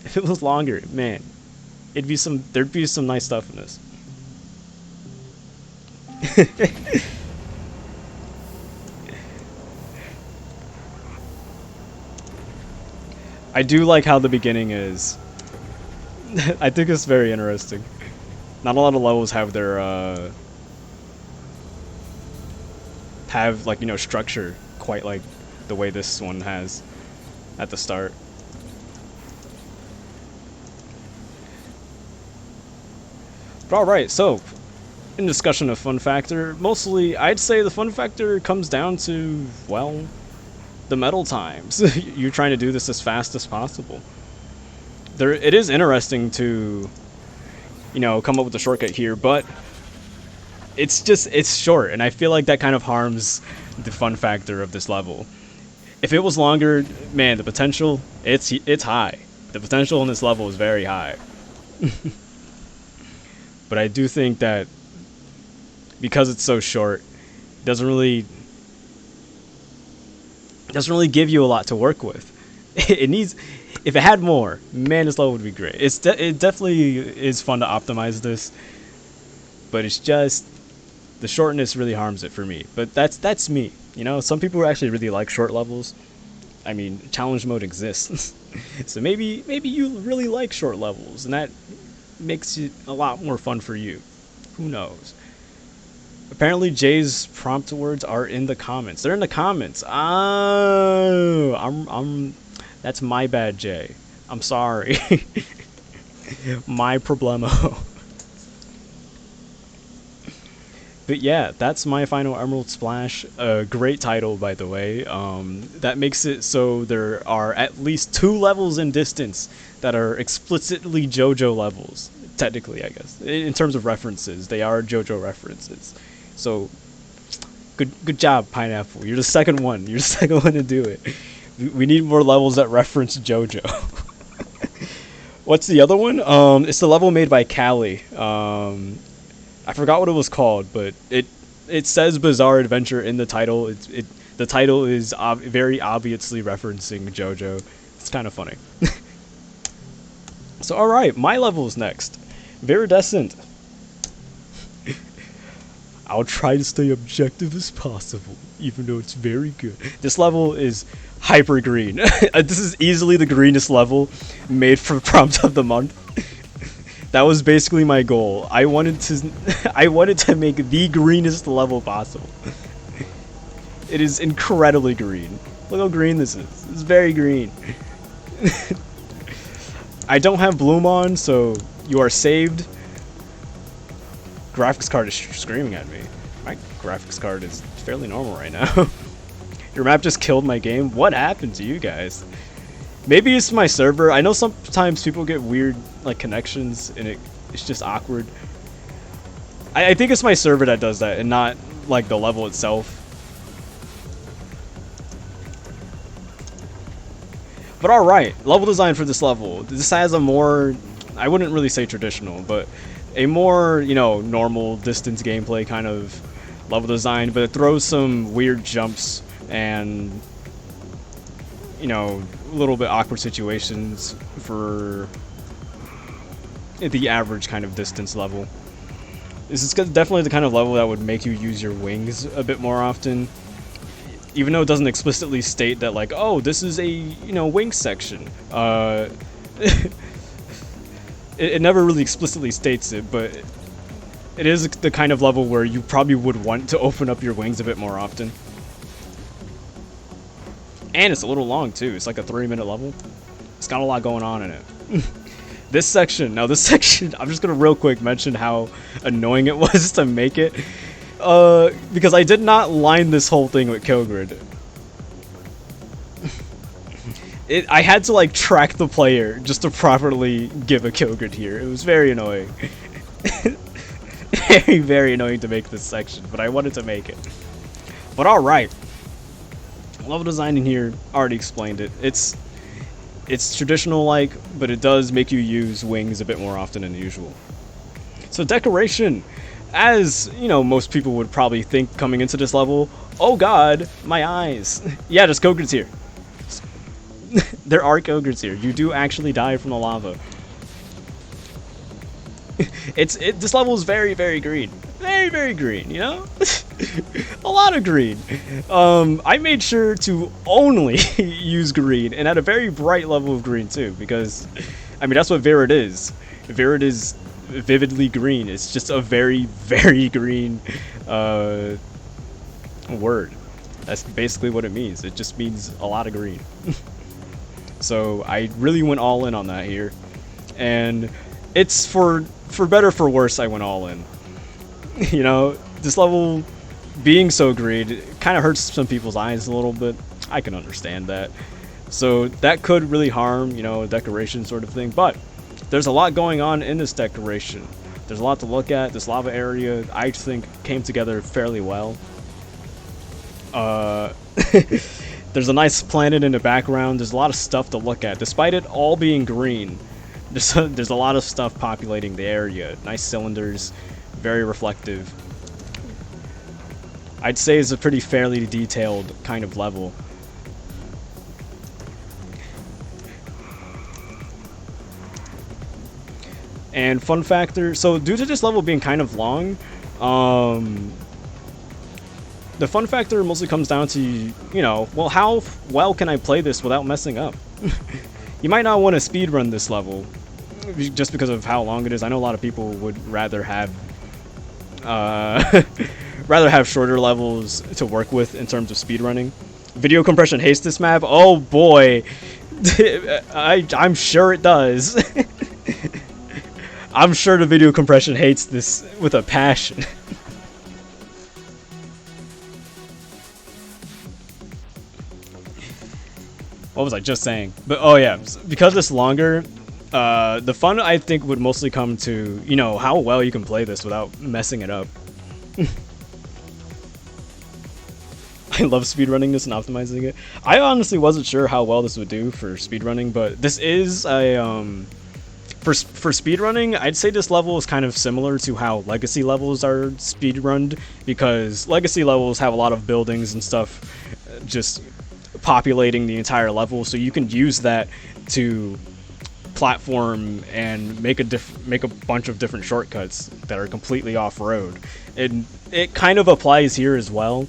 if it was longer, man, there'd be some nice stuff in this. I do like how the beginning is. I think it's very interesting. Not a lot of levels have their have, like, you know, structure quite like the way this one has at the start. But alright, so in discussion of fun factor, mostly I'd say the fun factor comes down to, well, the medal times. You're trying to do this as fast as possible. It is interesting to, you know, come up with a shortcut here, but it's short, and I feel like that kind of harms the fun factor of this level. If it was longer, man, the potential, it's high. The potential in this level is very high. But I do think that because it's so short, it doesn't really give you a lot to work with. It needs, if it had more, man, this level would be great. It definitely is fun to optimize this, but it's just the shortness really harms it for me. But that's me. You know, some people actually really like short levels. I mean, challenge mode exists, so maybe you really like short levels, and that makes it a lot more fun for you. Who knows? Apparently, Jay's prompt words are in the comments. They're in the comments. Oh, that's my bad, Jay. I'm sorry. My problemo. But yeah, that's my final Emerald Splash. Great title, by the way. That makes it so there are at least 2 levels in distance that are explicitly JoJo levels. Technically, I guess. In terms of references, they are JoJo references. So, good job, Pineapple. You're the second one. You're the second one to do it. We need more levels that reference JoJo. What's the other one? It's the level made by Callie. I forgot what it was called, but it says Bizarre Adventure in the title. The title is very obviously referencing JoJo. It's kind of funny. So, alright, my level is next. Viridescent. I'll try to stay objective as possible, even though it's very good. This level is hyper green. This is easily the greenest level made for Prompt of the Month. That was basically my goal. I wanted to make the greenest level possible. It is incredibly green. Look how green this is. It's very green. I don't have Bloom on, so you are saved. Graphics card is screaming at me. My graphics card is fairly normal right now. Your map just killed my game. What happened to you guys? Maybe it's my server. I know sometimes people get weird like connections and it's just awkward. I think it's my server that does that and not like the level itself. But alright, level design for this level. This has a more, I wouldn't really say traditional, but a more, you know, normal distance gameplay kind of level design, but it throws some weird jumps and, you know, a little bit awkward situations for the average kind of distance level. This is definitely the kind of level that would make you use your wings a bit more often, even though it doesn't explicitly state that, like, oh, this is a, you know, wing section. It never really explicitly states it, but it is the kind of level where you probably would want to open up your wings a bit more often. And it's a little long too. It's like a 3-minute level. It's got a lot going on in it. This section, I'm just gonna real quick mention how annoying it was to make it. Because I did not line this whole thing with kill grid. I had to like track the player just to properly give a kill grid here. It was very annoying. very, very annoying to make this section, but I wanted to make it. But alright. Level design in here, already explained it. It's traditional like, but it does make you use wings a bit more often than usual. So decoration, as you know, most people would probably think coming into this level, oh god, my eyes. Yeah, there's Kogurts here. There are Kogurts here. You do actually die from the lava. This level is very, very green. Very, very green, you know? A lot of green. I made sure to only use green, and at a very bright level of green too, because, I mean, that's what Virid is. Virid is vividly green. It's just a very, very green word. That's basically what it means. It just means a lot of green. So I really went all in on that here, and it's for better or for worse. I went all in. You know, this level being so green kind of hurts some people's eyes a little bit. I can understand that. So that could really harm, you know, a decoration sort of thing. But there's a lot going on in this decoration. There's a lot to look at. This lava area, I think, came together fairly well. There's a nice planet in the background. There's a lot of stuff to look at. Despite it all being green, there's a lot of stuff populating the area. Nice cylinders, very reflective. I'd say it's a pretty fairly detailed kind of level. And fun factor, so due to this level being kind of long, the fun factor mostly comes down to, you know, well, how well can I play this without messing up? You might not want to speedrun this level, just because of how long it is. I know a lot of people would rather have shorter levels to work with in terms of speedrunning. Video compression hates this map? Oh boy, I'm sure it does. I'm sure the video compression hates this with a passion. What was I just saying? But oh yeah, because it's longer, the fun I think would mostly come to, you know, how well you can play this without messing it up. I love speedrunning this and optimizing it. I honestly wasn't sure how well this would do for speedrunning, but this is a for speedrunning, I'd say this level is kind of similar to how legacy levels are speedrunned, because legacy levels have a lot of buildings and stuff just populating the entire level, so you can use that to platform and make a bunch of different shortcuts that are completely off-road. And it kind of applies here as well.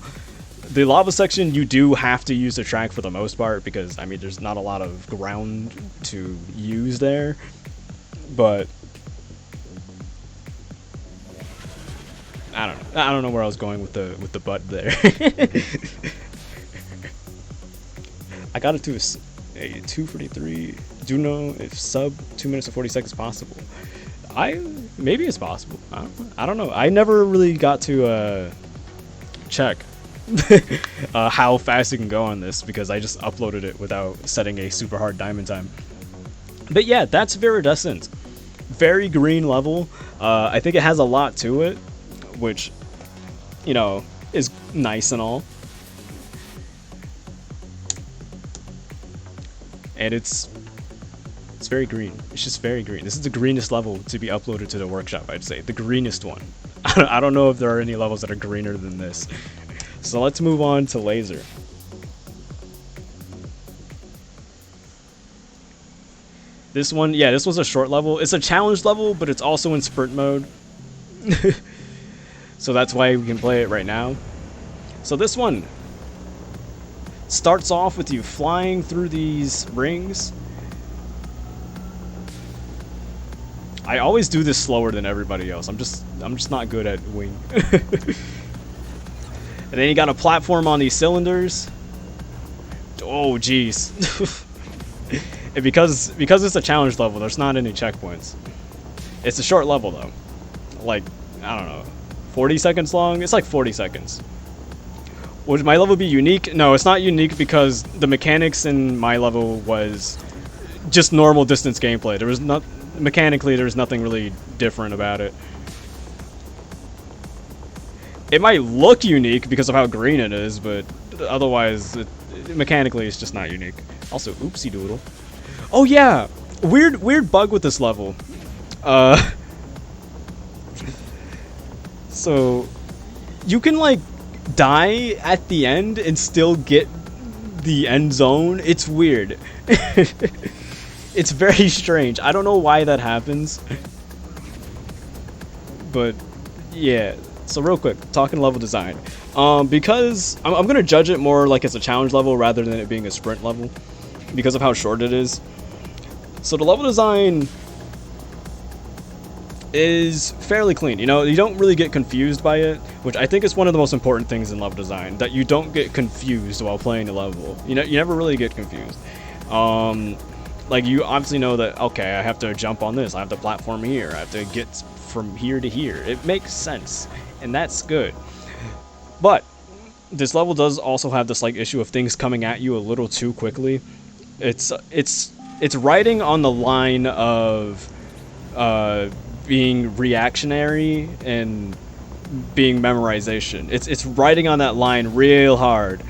The lava section, you do have to use the track for the most part, because I mean there's not a lot of ground to use there. But I don't know where I was going with the butt there. I got it to a 2:43. Do know if sub 2 minutes and 40 seconds possible. Maybe it's possible. I don't know. I never really got to check how fast you can go on this, because I just uploaded it without setting a super hard diamond time. But yeah, that's Viridescent. Very green level. I think it has a lot to it, which, you know, is nice and all. And it's very green. It's just very green. This is the greenest level to be uploaded to the workshop, I'd say. The greenest one. I don't know if there are any levels that are greener than this. So let's move on to Laser. This one, yeah, this was a short level. It's a challenge level, but it's also in sprint mode. So that's why we can play it right now. So this one starts off with you flying through these rings. I always do this slower than everybody else. I'm just not good at wing. And then you got a platform on these cylinders. Oh jeez. And because it's a challenge level, there's not any checkpoints. It's a short level though. Like, I don't know, 40 seconds long? It's like 40 seconds. Would my level be unique? No, it's not unique, because the mechanics in my level was just normal distance gameplay. There was not mechanically, there's nothing really different about it. It might look unique because of how green it is, but otherwise, mechanically, it's just not unique. Also, oopsie doodle. Oh yeah, weird bug with this level. So you can like die at the end and still get the end zone. It's weird. It's very strange. I don't know why that happens, but yeah. So real quick, talking level design, because I'm gonna judge it more like it's a challenge level rather than it being a sprint level because of how short it is. So the level design is fairly clean. You know, you don't really get confused by it, which I think is one of the most important things in level design, that you don't get confused while playing the level. You know, you never really get confused. Like, you obviously know that, okay, I have to jump on this, I have to platform here, I have to get from here to here. It makes sense, and that's good. But this level does also have this like issue of things coming at you a little too quickly. It's riding on the line of being reactionary and being memorization. It's riding on that line real hard.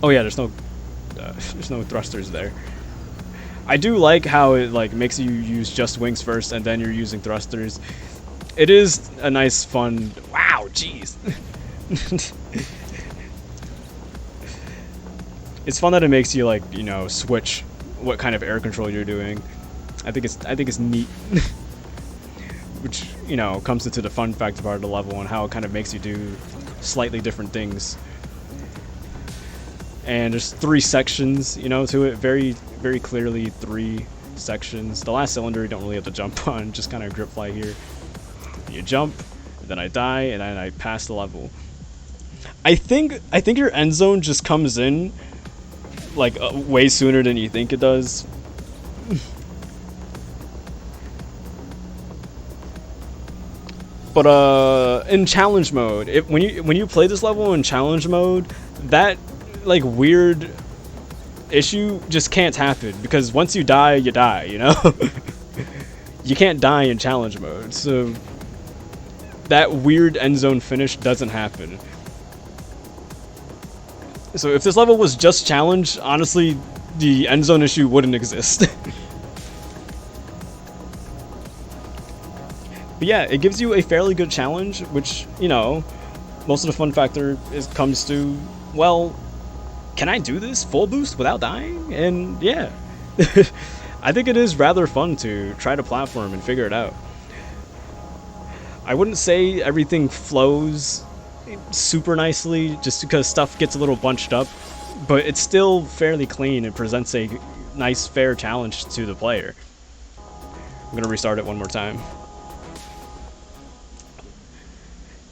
Oh yeah, there's no thrusters there. I do like how it like makes you use just wings first and then you're using thrusters. It is a nice fun. Wow, jeez. It's fun that it makes you like, you know, switch what kind of air control you're doing. I think it's neat. Which, you know, comes into the fun factor part of the level and how it kind of makes you do slightly different things. And there's 3 sections, you know, to it. Very, very clearly 3 sections. The last cylinder you don't really have to jump on, just kind of grip fly here. You jump, then I die, and then I pass the level. I think your end zone just comes in like way sooner than you think it does. But in challenge mode, when you play this level in challenge mode, that like weird issue just can't happen, because once you die, you know? You can't die in challenge mode, so that weird end zone finish doesn't happen. So if this level was just challenge, honestly, the end zone issue wouldn't exist. But yeah, it gives you a fairly good challenge, which, you know, most of the fun factor comes to, well, can I do this full boost without dying? And yeah, I think it is rather fun to try to platform and figure it out. I wouldn't say everything flows super nicely just because stuff gets a little bunched up, but it's still fairly clean and presents a nice, fair challenge to the player. I'm gonna restart it one more time.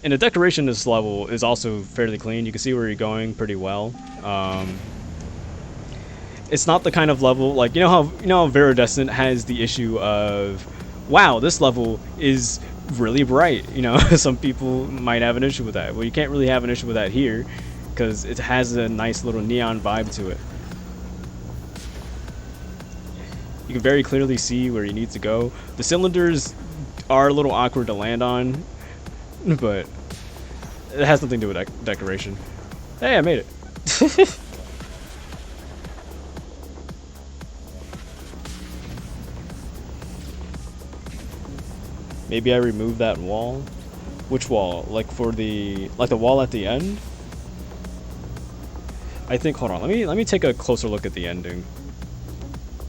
And the decoration of this level is also fairly clean. You can see where you're going pretty well. It's not the kind of level like, you know how Viridescent has the issue of, wow, this level is really bright. You know, some people might have an issue with that. Well, you can't really have an issue with that here because it has a nice little neon vibe to it. You can very clearly see where you need to go. The cylinders are a little awkward to land on, but it has nothing to do with decoration. Hey, I made it. Maybe I remove that wall. Which wall? Like for the wall at the end? I think, hold on, let me take a closer look at the ending.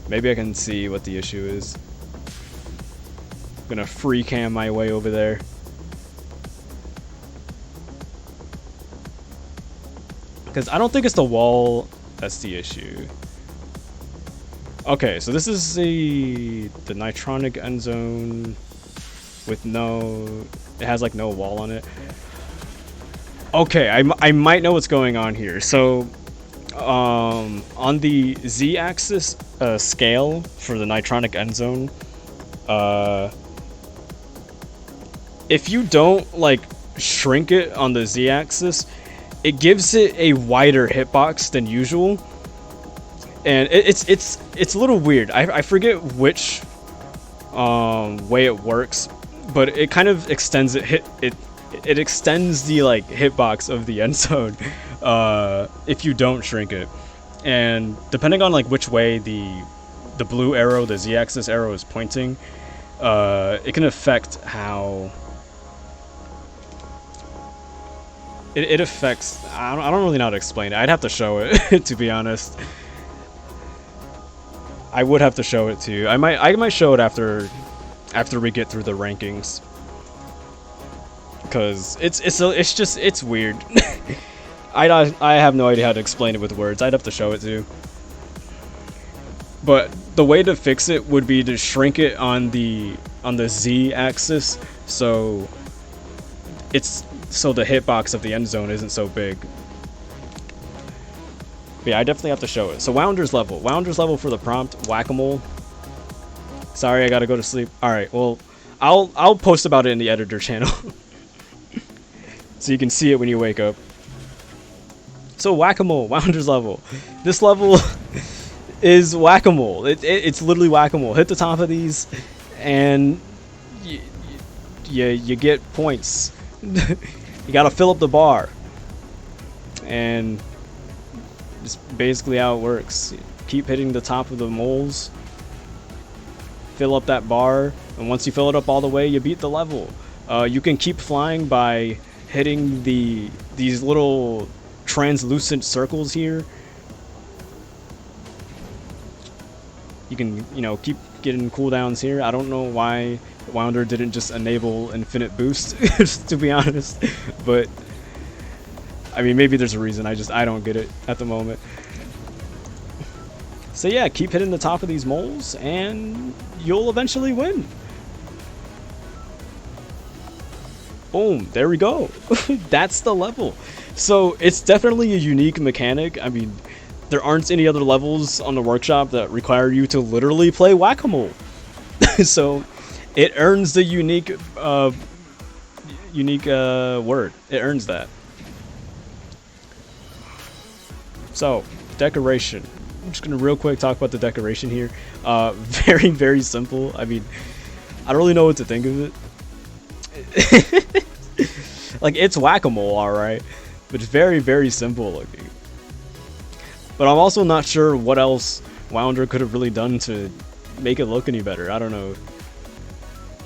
Maybe I can see what the issue is. I'm gonna free cam my way over there. Because I don't think it's the wall that's the issue. Okay, so this is the Nitronic end zone with it has like no wall on it. Okay, I might know what's going on here. So on the z-axis scale for the Nitronic end zone, if you don't like shrink it on the z-axis, it gives it a wider hitbox than usual, and it's a little weird. I forget which way it works, but it kind of extends it extends the like hitbox of the end zone if you don't shrink it, and depending on like which way the blue arrow, the z-axis arrow, is pointing, it can affect how it affects. I don't really know how to explain it. I'd have to show it to be honest. I would have to show it to you. I might show it after we get through the rankings, because it's weird. I have no idea how to explain it with words. I'd have to show it to you. But the way to fix it would be to shrink it on the z-axis, so the hitbox of the end zone isn't so big. But yeah, I definitely have to show it. So Wounder's level for the prompt, whack-a-mole. Sorry, I gotta go to sleep. All right, well, I'll post about it in the editor channel, so you can see it when you wake up. So whack-a-mole, Wounder's level. This level is whack-a-mole. It's literally whack-a-mole. Hit the top of these, and you get points. You gotta fill up the bar, and it's basically how it works. Keep hitting the top of the moles, fill up that bar, and once you fill it up all the way, you beat the level. You can keep flying by hitting these little translucent circles here. You can, keep getting cooldowns here. I don't know why Wounder didn't just enable infinite boost, to be honest. But I mean, maybe there's a reason. I don't get it at the moment. So yeah, keep hitting the top of these moles, and you'll eventually win. Boom, there we go. That's the level. So it's definitely a unique mechanic. I mean, there aren't any other levels on the workshop that require you to literally play whack-a-mole. So it earns the unique word. It earns that. So, decoration. I'm just gonna real quick talk about the decoration here. Very, very simple. I mean, I don't really know what to think of it. Like, it's whack-a-mole, alright, but it's very, very simple looking. But I'm also not sure what else Wounder could have really done to make it look any better. I don't know.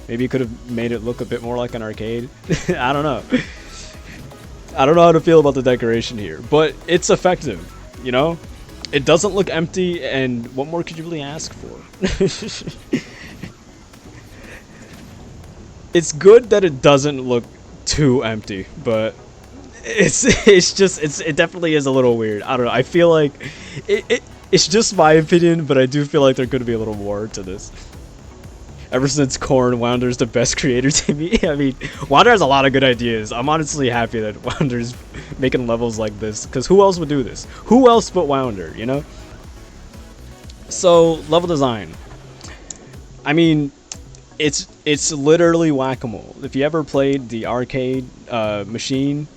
Maybe it could have made it look a bit more like an arcade. I don't know. I don't know how to feel about the decoration here, but it's effective, you know? It doesn't look empty, and what more could you really ask for? It's good that it doesn't look too empty, but it definitely is a little weird. I don't know. I feel like it's just my opinion, but I do feel like there could be a little more to this. Ever since Korn, Wounder's the best creator to me. I mean, Wounder has a lot of good ideas. I'm honestly happy that Wounder's making levels like this, because who else would do this? Who else but Wounder, you know? So, level design. I mean, it's literally whack-a-mole. If you ever played the arcade machine,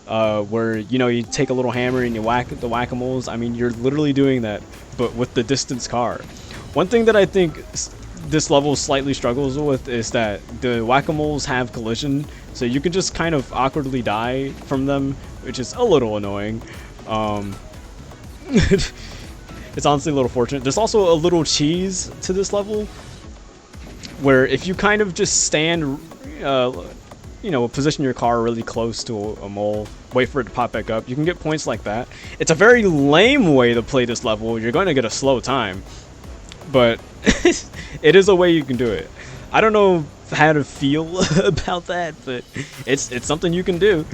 where, you take a little hammer and you whack the whack-a-moles, I mean, you're literally doing that, but with the distance car. One thing that I think this level slightly struggles with is that the whack-a-moles have collision, so you can just kind of awkwardly die from them, which is a little annoying. It's honestly a little fortunate. There's also a little cheese to this level, where if you kind of just stand, position your car really close to a mole, wait for it to pop back up, you can get points like that. It's a very lame way to play this level. You're going to get a slow time, but it is a way you can do it. I don't know how to feel about that, but it's something you can do.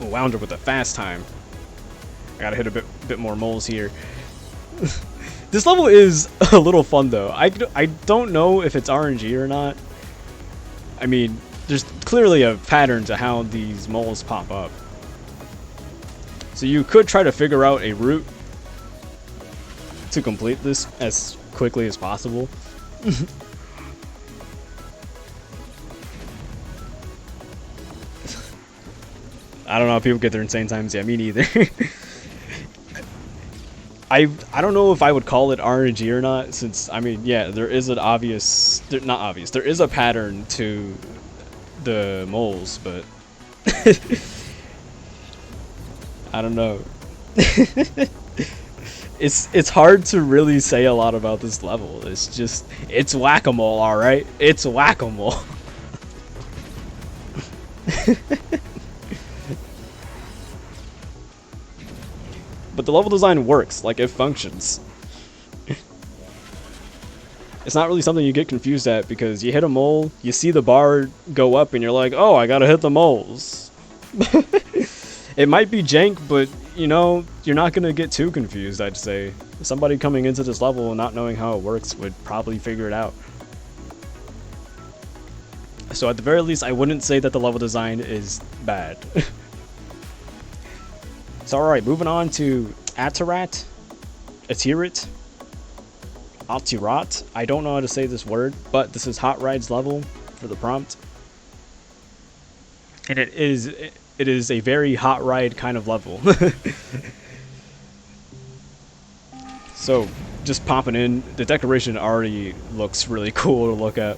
Wounder with a fast time. I gotta hit a bit more moles here. This level is a little fun though. I don't know if it's RNG or not. I mean, there's clearly a pattern to how these moles pop up. So you could try to figure out a route to complete this as quickly as possible. I don't know how people get their insane times. Yeah, me neither. I don't know if I would call it RNG or not, since I mean, yeah, there is an obvious, not obvious, there is a pattern to the moles, but I don't know. It's hard to really say a lot about this level. It's just, it's whack-a-mole, all right. It's whack-a-mole. But the level design works, like it functions. It's not really something you get confused at, because you hit a mole, you see the bar go up, and you're like, oh, I gotta hit the moles. It might be jank, but you know, you're not gonna get too confused, I'd say. Somebody coming into this level and not knowing how it works would probably figure it out. So at the very least, I wouldn't say that the level design is bad. So alright, moving on to Atirat. Atirat. I don't know how to say this word, but this is Hot Ride's level for the prompt. And it is a very Hot Ride kind of level. So, just popping in, the decoration already looks really cool to look at.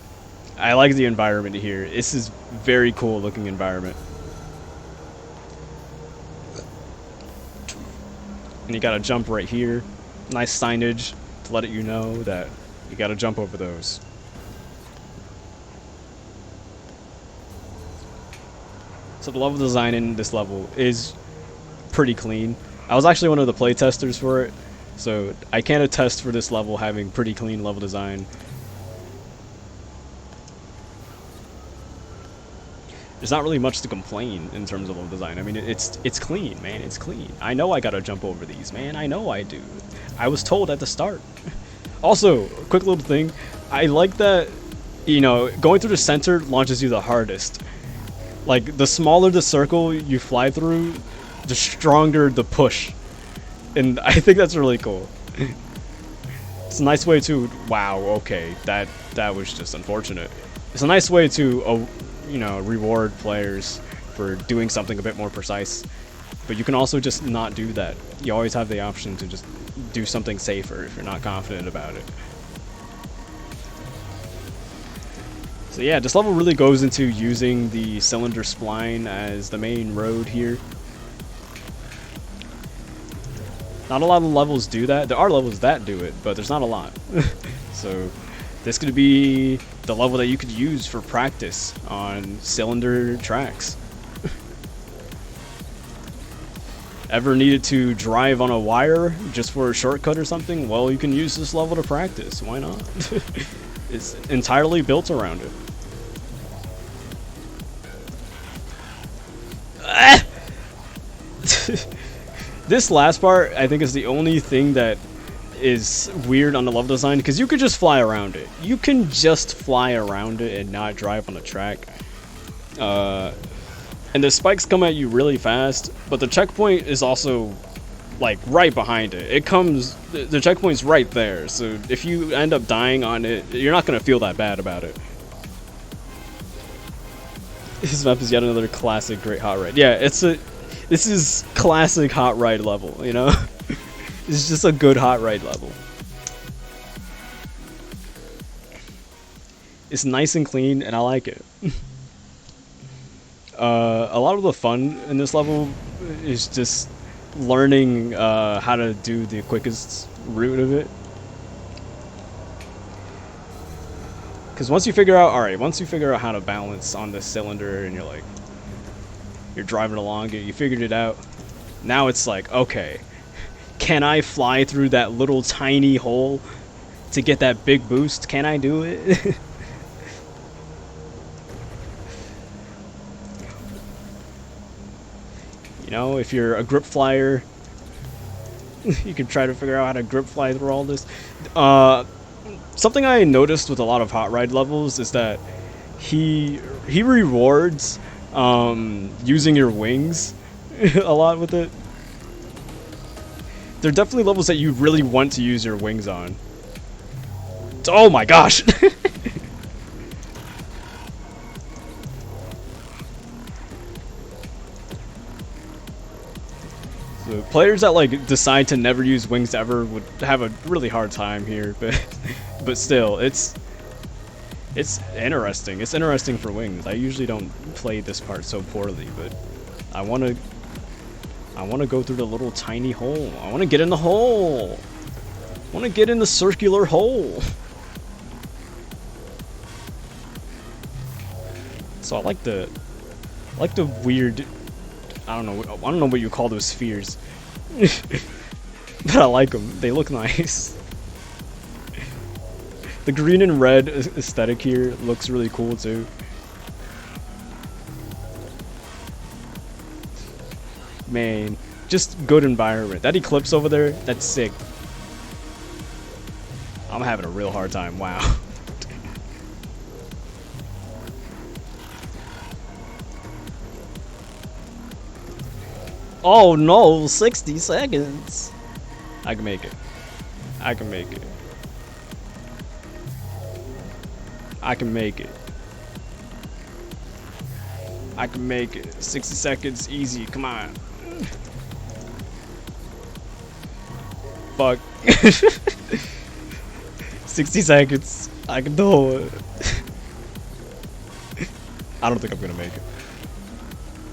I like the environment here. This is very cool looking environment. And you gotta jump right here. Nice signage to let you know that you gotta jump over those. So the level design in this level is pretty clean. I was actually one of the playtesters for it, so I can attest for this level having pretty clean level design. There's not really much to complain in terms of level design. I mean, it's clean, man. It's clean. I know I gotta jump over these, man. I know I do. I was told at the start. Also, quick little thing. I like that, you know, going through the center launches you the hardest. Like, the smaller the circle you fly through, the stronger the push. And I think that's really cool. It's a nice way to... Wow, okay. That was just unfortunate. It's a nice way to... you know, reward players for doing something a bit more precise. But you can also just not do that. You always have the option to just do something safer if you're not confident about it. So yeah, this level really goes into using the cylinder spline as the main road here. Not a lot of levels do that. There are levels that do it, but there's not a lot. So this could be the level that you could use for practice on cylinder tracks. Ever needed to drive on a wire just for a shortcut or something? Well, you can use this level to practice. Why not? It's entirely built around it. This last part, I think, is the only thing that is weird on the level design, because you could just fly around it. You can just fly around it and not drive on the track. And the spikes come at you really fast, but the checkpoint is also like right behind it. It comes, the checkpoint's right there, so if you end up dying on it, you're not gonna feel that bad about it. This map is yet another classic great hot ride. Yeah, this is classic hot ride level, you know? It's just a good hot ride level. It's nice and clean, and I like it. A lot of the fun in this level is just learning how to do the quickest route of it. Because once you figure out, once you figure out how to balance on this cylinder, and you're driving along, you figured it out. Now it's like, okay, can I fly through that little tiny hole to get that big boost? Can I do it? You know, if you're a grip flyer, you can try to figure out how to grip fly through all this. Something I noticed with a lot of hot ride levels is that he rewards using your wings a lot with it. There are definitely levels that you really want to use your wings on. Oh my gosh! So players that like decide to never use wings ever would have a really hard time here, but still, it's interesting. It's interesting for wings. I usually don't play this part so poorly, but I want to go through the little tiny hole. I want to get in the hole. I want to get in the circular hole. So I like the weird, I don't know what you call those spheres. But I like them. They look nice. The green and red aesthetic here looks really cool too. Man, just good environment. That eclipse over there, that's sick. I'm having a real hard time. Wow. Oh no, 60 seconds. I can make it. I can make it. I can make it. I can make it. 60 seconds, easy, come on. Fuck. 60 seconds. I can do it. I don't think I'm gonna make it.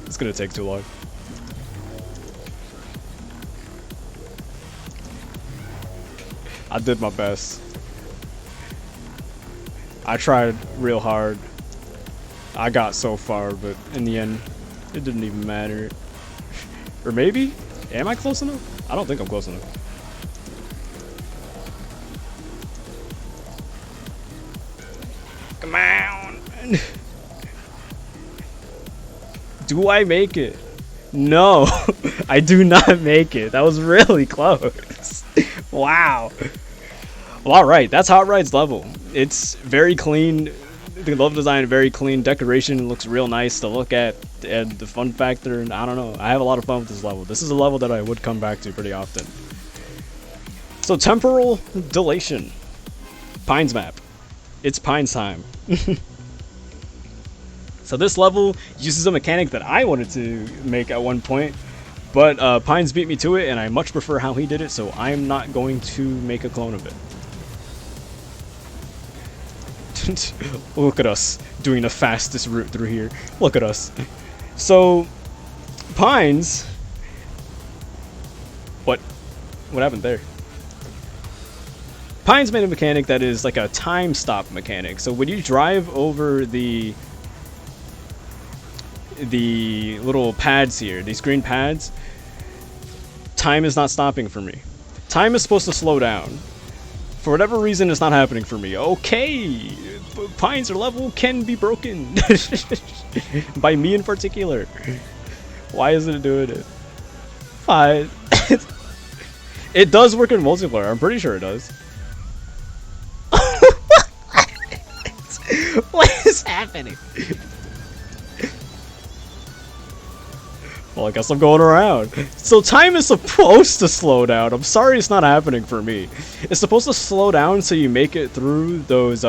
It's gonna take too long. I did my best. I tried real hard. I got so far, but in the end, it didn't even matter. Or maybe? Am I close enough? I don't think I'm close enough. Come on! Do I make it? No, I do not make it. That was really close. Wow. Well, alright, that's Hot Ride's level. It's very clean. The level design very clean. Decoration looks real nice to look at. And the fun factor, and I don't know. I have a lot of fun with this level. This is a level that I would come back to pretty often. So, temporal dilation. Pines map. It's Pines time. So this level uses a mechanic that I wanted to make at one point, but Pines beat me to it, and I much prefer how he did it, so I'm not going to make a clone of it. Look at us doing the fastest route through here. Look at us. So Pines, what happened there? Pines made a mechanic that is like a time stop mechanic. So when you drive over the little pads here, these green pads, time is not stopping for me. Time is supposed to slow down. For whatever reason, it's not happening for me. Okay, Pines level can be broken. By me in particular. Why isn't it doing it? Fine. It does work in multiplayer, I'm pretty sure it does. What is happening? Well, I guess I'm going around. So time is supposed to slow down. I'm sorry it's not happening for me. It's supposed to slow down so you make it through those,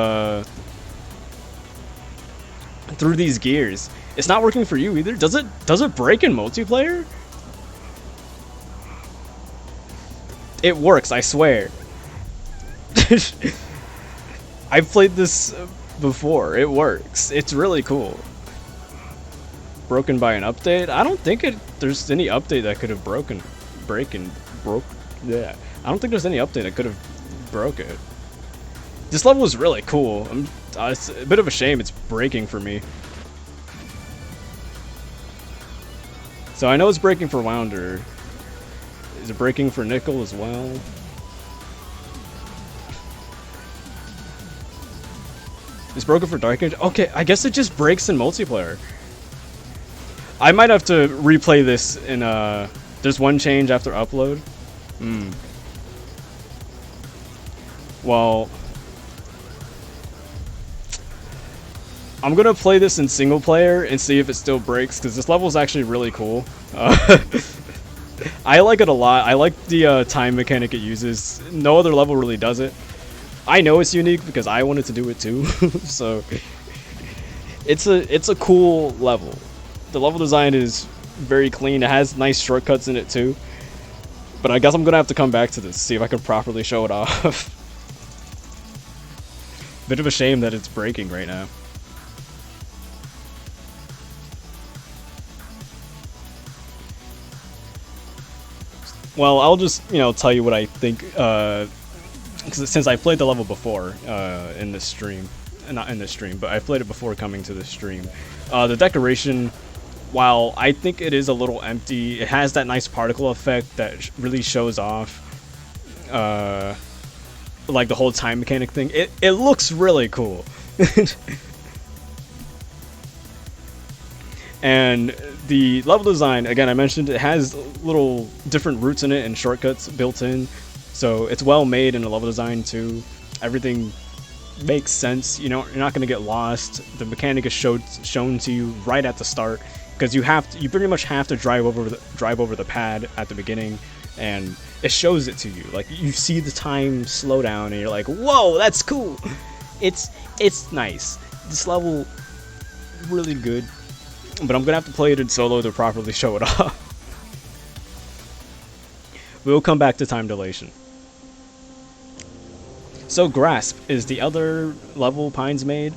through these gears. It's not working for you either. Does it break in multiplayer? It works, I swear. I've played this before. It works. It's really cool. Broken by an update? I don't think there's any update that could have broke. Yeah, I don't think there's any update that could have broke it. This level is really cool. It's a bit of a shame it's breaking for me. So I know it's breaking for Wounder. Is it breaking for Nickel as well? It's broken for Dark Age? Okay, I guess it just breaks in multiplayer. I might have to replay this in there's one change after upload. Well, I'm gonna play this in single player and see if it still breaks, because this level is actually really cool. I like it a lot. I like the time mechanic it uses. No other level really does it. I know it's unique because I wanted to do it too. So it's a cool level. The level design is very clean. It has nice shortcuts in it too. But I guess I'm gonna have to come back to this, see if I can properly show it off. Bit of a shame that it's breaking right now. Well, I'll just, tell you what I think, since I played the level before in this stream. Not in this stream, but I played it before coming to this stream. The decoration, while I think it is a little empty, it has that nice particle effect that really shows off, like the whole time mechanic thing. It looks really cool. And the level design, again, I mentioned it has little different routes in it and shortcuts built in, so it's well made in the level design too. Everything makes sense. You're not going to get lost. The mechanic is shown to you right at the start, because you pretty much have to drive over the pad at the beginning, and it shows it to you. Like, you see the time slow down, and you're like, "Whoa, that's cool!" It's nice. This level really good, but I'm gonna have to play it in solo to properly show it off. We'll come back to time dilation. So Grasp is the other level Pines made.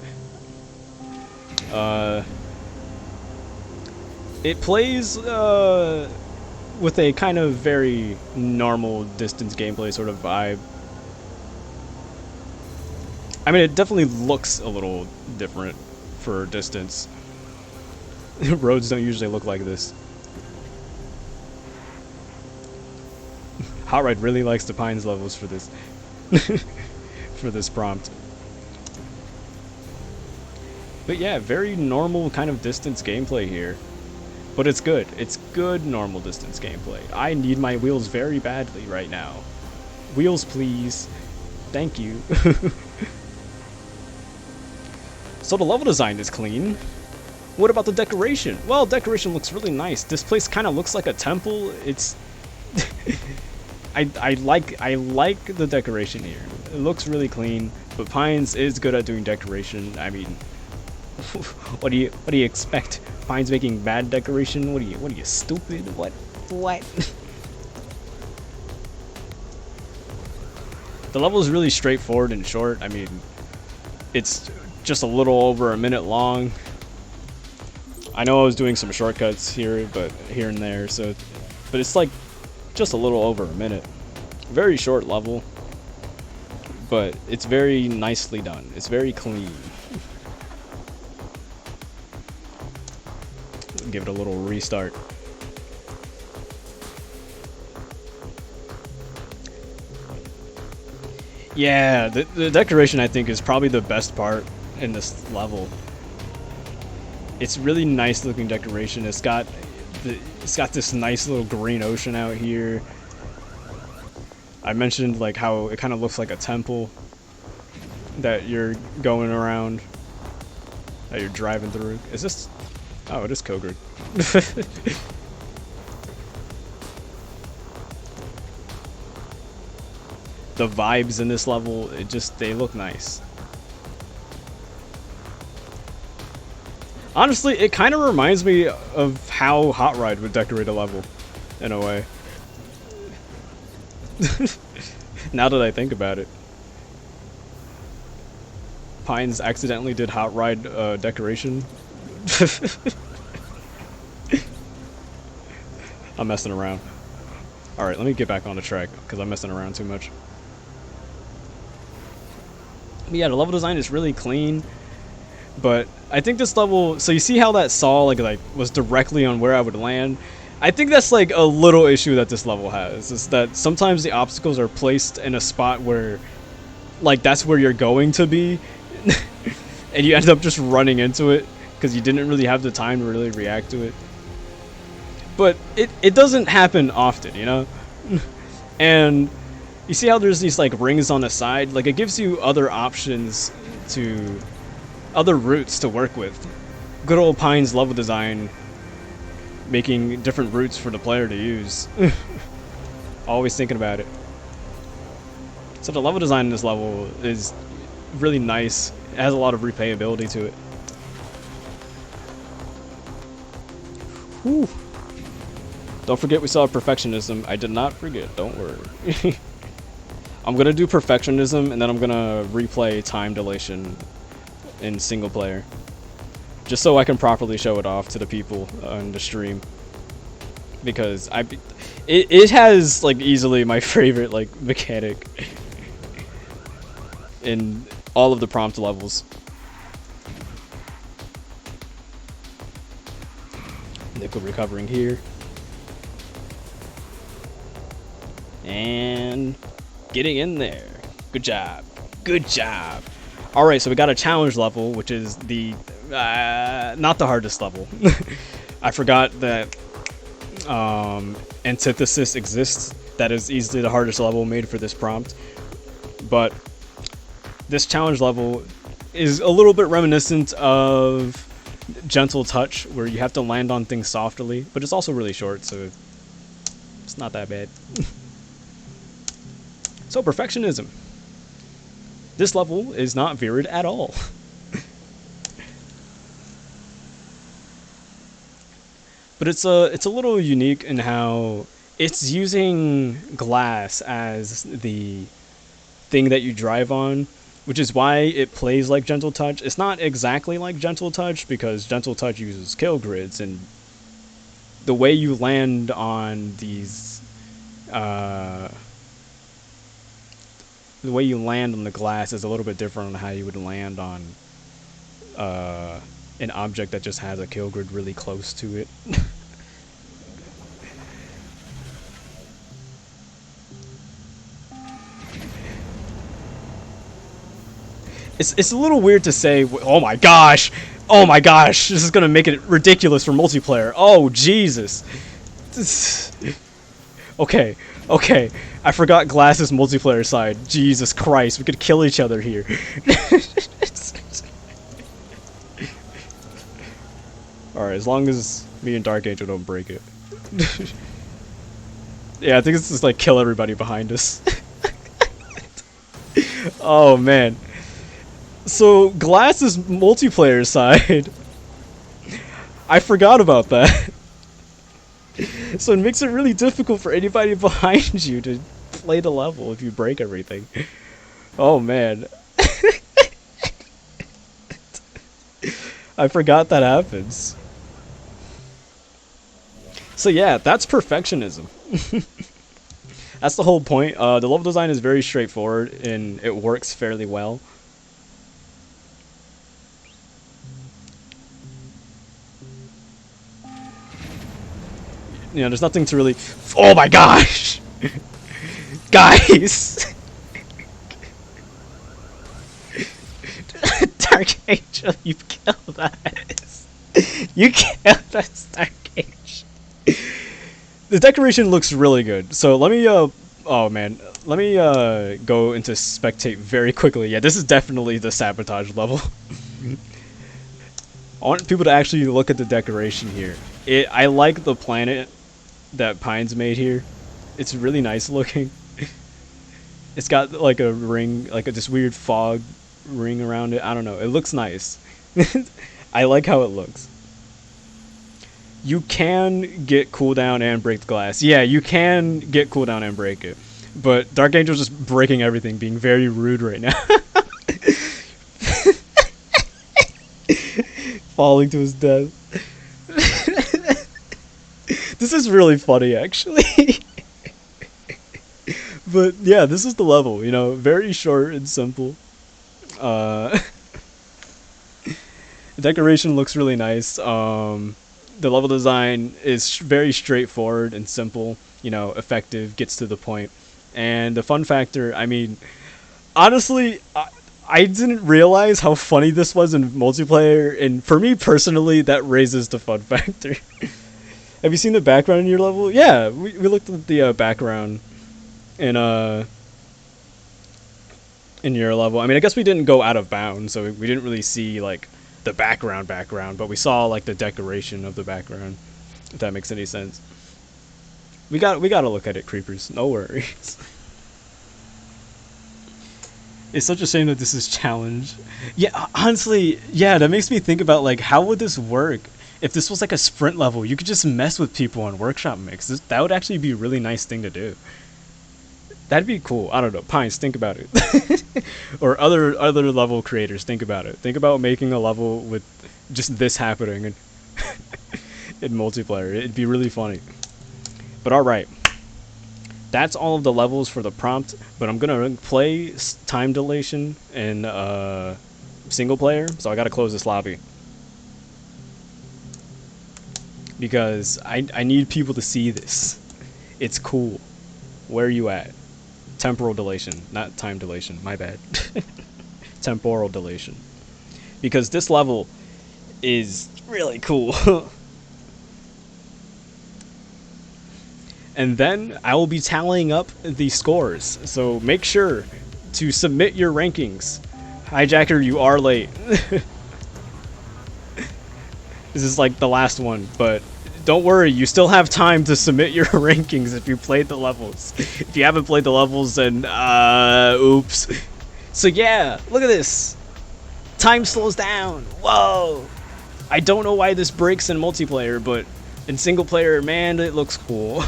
It plays with a kind of very normal distance gameplay sort of vibe. I mean, it definitely looks a little different for distance. Roads don't usually look like this. Hot Ride really likes the Pines levels for this. For this prompt. But yeah, very normal kind of distance gameplay here. But it's good. It's good normal distance gameplay. I need my wheels very badly right now. Wheels, please. Thank you. So the level design is clean. What about the decoration? Well, decoration looks really nice. This place kind of looks like a temple. It's I like the decoration here. It looks really clean, but Pines is good at doing decoration. I mean, what do you expect? Pines making bad decoration? What are you stupid? What? The level is really straightforward and short. I mean, it's just a little over a minute long. I know I was doing some shortcuts here and there, but it's like just a little over a minute. Very short level, but it's very nicely done. It's very clean. Give it a little restart. Yeah, the decoration, I think, is probably the best part in this level. It's really nice looking decoration. It's got this nice little green ocean out here. I mentioned like how it kind of looks like a temple that you're going around, that you're driving through. Is this? Oh, it is Kogrid. The vibes in this level, they look nice. Honestly, it kind of reminds me of how Hot Ride would decorate a level, in a way. Now that I think about it. Pines accidentally did Hot Ride decoration. I'm messing around. Alright, let me get back on the track, because I'm messing around too much. But yeah, the level design is really clean. But I think this level, so you see how that saw like was directly on where I would land? I think that's like a little issue that this level has, is that sometimes the obstacles are placed in a spot where like that's where you're going to be, and you end up just running into it because you didn't really have the time to really react to it. But it doesn't happen often, you know? And you see how there's these like rings on the side? Like, it gives you other options other routes to work with. Good old Pines level design, making different routes for the player to use. Always thinking about it. So the level design in this level is really nice. It has a lot of replayability to it. Whew. Don't forget we saw perfectionism. I did not forget. Don't worry. I'm gonna do perfectionism and then I'm gonna replay time dilation in single player, just so I can properly show it off to the people on the stream. Because it has like easily my favorite like mechanic in all of the prompt levels. Nickel recovering here. And getting in there. Good job. Good job. Alright, so we got a challenge level, which is the not the hardest level. I forgot that antithesis exists. That is easily the hardest level made for this prompt. But this challenge level is a little bit reminiscent of Gentle Touch, where you have to land on things softly, but it's also really short, so it's not that bad. So, perfectionism. This level is not varied at all. But it's a little unique in how it's using glass as the thing that you drive on, which is why it plays like Gentle Touch. It's not exactly like Gentle Touch because Gentle Touch uses kill grids, and the way you land on these the way you land on the glass is a little bit different on how you would land on an object that just has a kill grid really close to it. It's a little weird to say, oh my gosh, this is gonna make it ridiculous for multiplayer. Oh Jesus. Okay, I forgot Glass's multiplayer side. Jesus Christ, we could kill each other here. Alright, as long as me and Dark Angel don't break it. Yeah, I think it's just like kill everybody behind us. Oh man. So, Glass's multiplayer side, I forgot about that. So it makes it really difficult for anybody behind you to play the level if you break everything. Oh man. I forgot that happens. So yeah, that's perfectionism. That's the whole point. The level design is very straightforward and it works fairly well. You know, there's nothing to really... Oh my gosh! Guys! Dark Angel, you killed us. You killed us, Dark Angel. The decoration looks really good. So let me, oh man. Let me, go into spectate very quickly. Yeah, this is definitely the sabotage level. I want people to actually look at the decoration here. I like the planet that Pine's made here. It's really nice looking. It's got like a ring, like this weird fog ring around it. I don't know. It looks nice. I like how it looks. You can get cooldown and break the glass. Yeah, you can get cooldown and break it. But Dark Angel's just breaking everything, being very rude right now. Falling to his death. This is really funny, actually. But yeah, this is the level, you know, very short and simple. The decoration looks really nice. The level design is very straightforward and simple, you know, effective, gets to the point. And the fun factor, I mean, honestly, I didn't realize how funny this was in multiplayer, and for me personally, that raises the fun factor. Have you seen the background in your level? Yeah, we looked at the background in your level. I mean, I guess we didn't go out of bounds, so we didn't really see like the background, but we saw like the decoration of the background. If that makes any sense. We gotta look at it, creepers. No worries. It's such a shame that this is challenge. Yeah, honestly, yeah, that makes me think about like how would this work If this was like a sprint level, you could just mess with people on workshop mix. That would actually be a really nice thing to do. That'd be cool. I don't know. Pines, think about it. Or other level creators, think about it. Think about making a level with just this happening in multiplayer. It'd be really funny. But alright. That's all of the levels for the prompt, but I'm gonna play time dilation in single player, so I gotta close this lobby. Because I need people to see this. It's cool. Where are you at? Temporal dilation, not time dilation, my bad. Temporal dilation. Because this level is really cool. And then I will be tallying up the scores. So make sure to submit your rankings. Hijacker, you are late. This is like the last one, but don't worry, you still have time to submit your rankings if you played the levels. If you haven't played the levels, then oops. So yeah, look at this. Time slows down. Whoa. I don't know why this breaks in multiplayer, but in single player, man, it looks cool.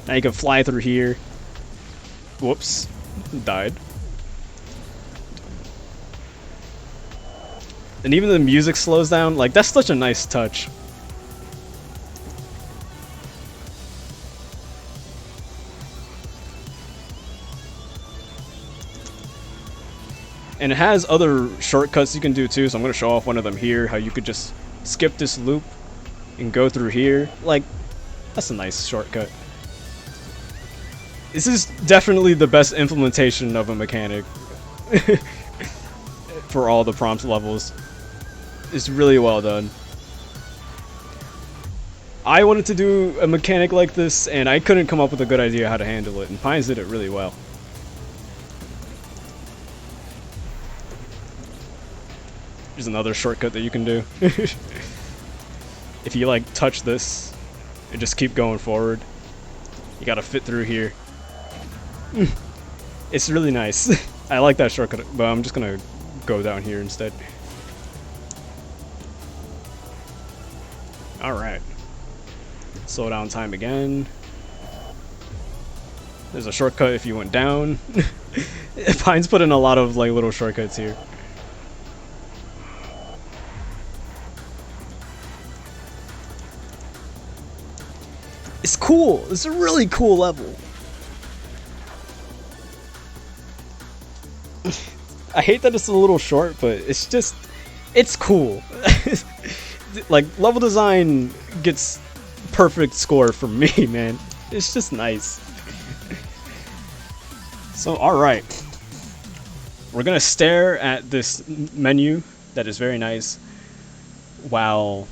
Now you can fly through here. Whoops. Died. And even the music slows down. Like, that's such a nice touch. And it has other shortcuts you can do too, so I'm going to show off one of them here. How you could just skip this loop and go through here. Like, that's a nice shortcut. This is definitely the best implementation of a mechanic for all the prompt levels. It's really well done. I wanted to do a mechanic like this, and I couldn't come up with a good idea how to handle it, and Pines did it really well. There's another shortcut that you can do. If you like touch this and just keep going forward, you gotta fit through here. It's really nice. I like that shortcut, but I'm just gonna go down here instead. Alright. Slow down time again. There's a shortcut if you went down. Pine's put in a lot of like little shortcuts here. It's cool. It's a really cool level. I hate that it's a little short, but it's just, it's cool. Like, level design gets perfect score from me, man. It's just nice. So, alright. We're gonna stare at this menu that is very nice while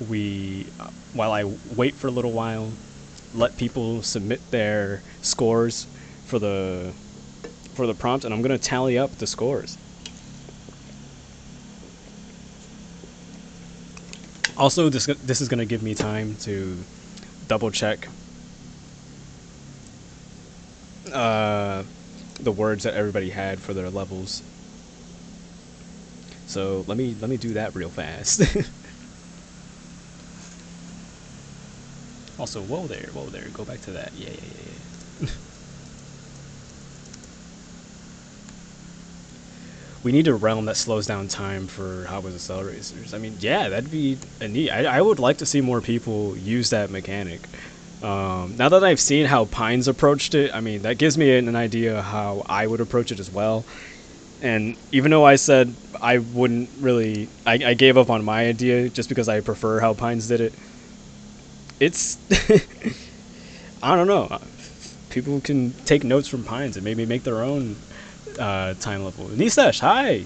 I wait for a little while, let people submit their scores for the prompt, and I'm gonna tally up the scores. Also, this is gonna give me time to double check the words that everybody had for their levels. So let me do that real fast. Also, whoa there, go back to that. Yeah. We need a realm that slows down time for Hobgo's Acceleracers. I mean, yeah, that'd be a neat. I would like to see more people use that mechanic. Now that I've seen how Pines approached it, I mean, that gives me an idea how I would approach it as well. And even though I said I wouldn't really, I gave up on my idea just because I prefer how Pines did it. It's, I don't know. People can take notes from Pines and maybe make their own time level. Nisesh, hi!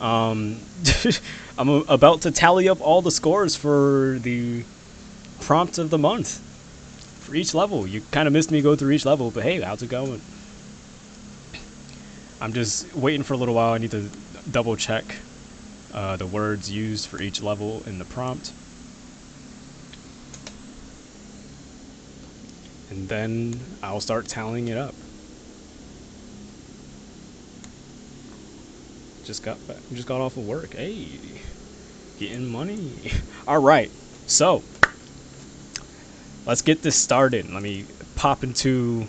I'm about to tally up all the scores for the prompt of the month. For each level. You kind of missed me go through each level, but hey, how's it going? I'm just waiting for a little while. I need to double check the words used for each level in the prompt. And then I'll start tallying it up. just got off of work. Hey, getting money. All right, so let's get this started. Let me pop into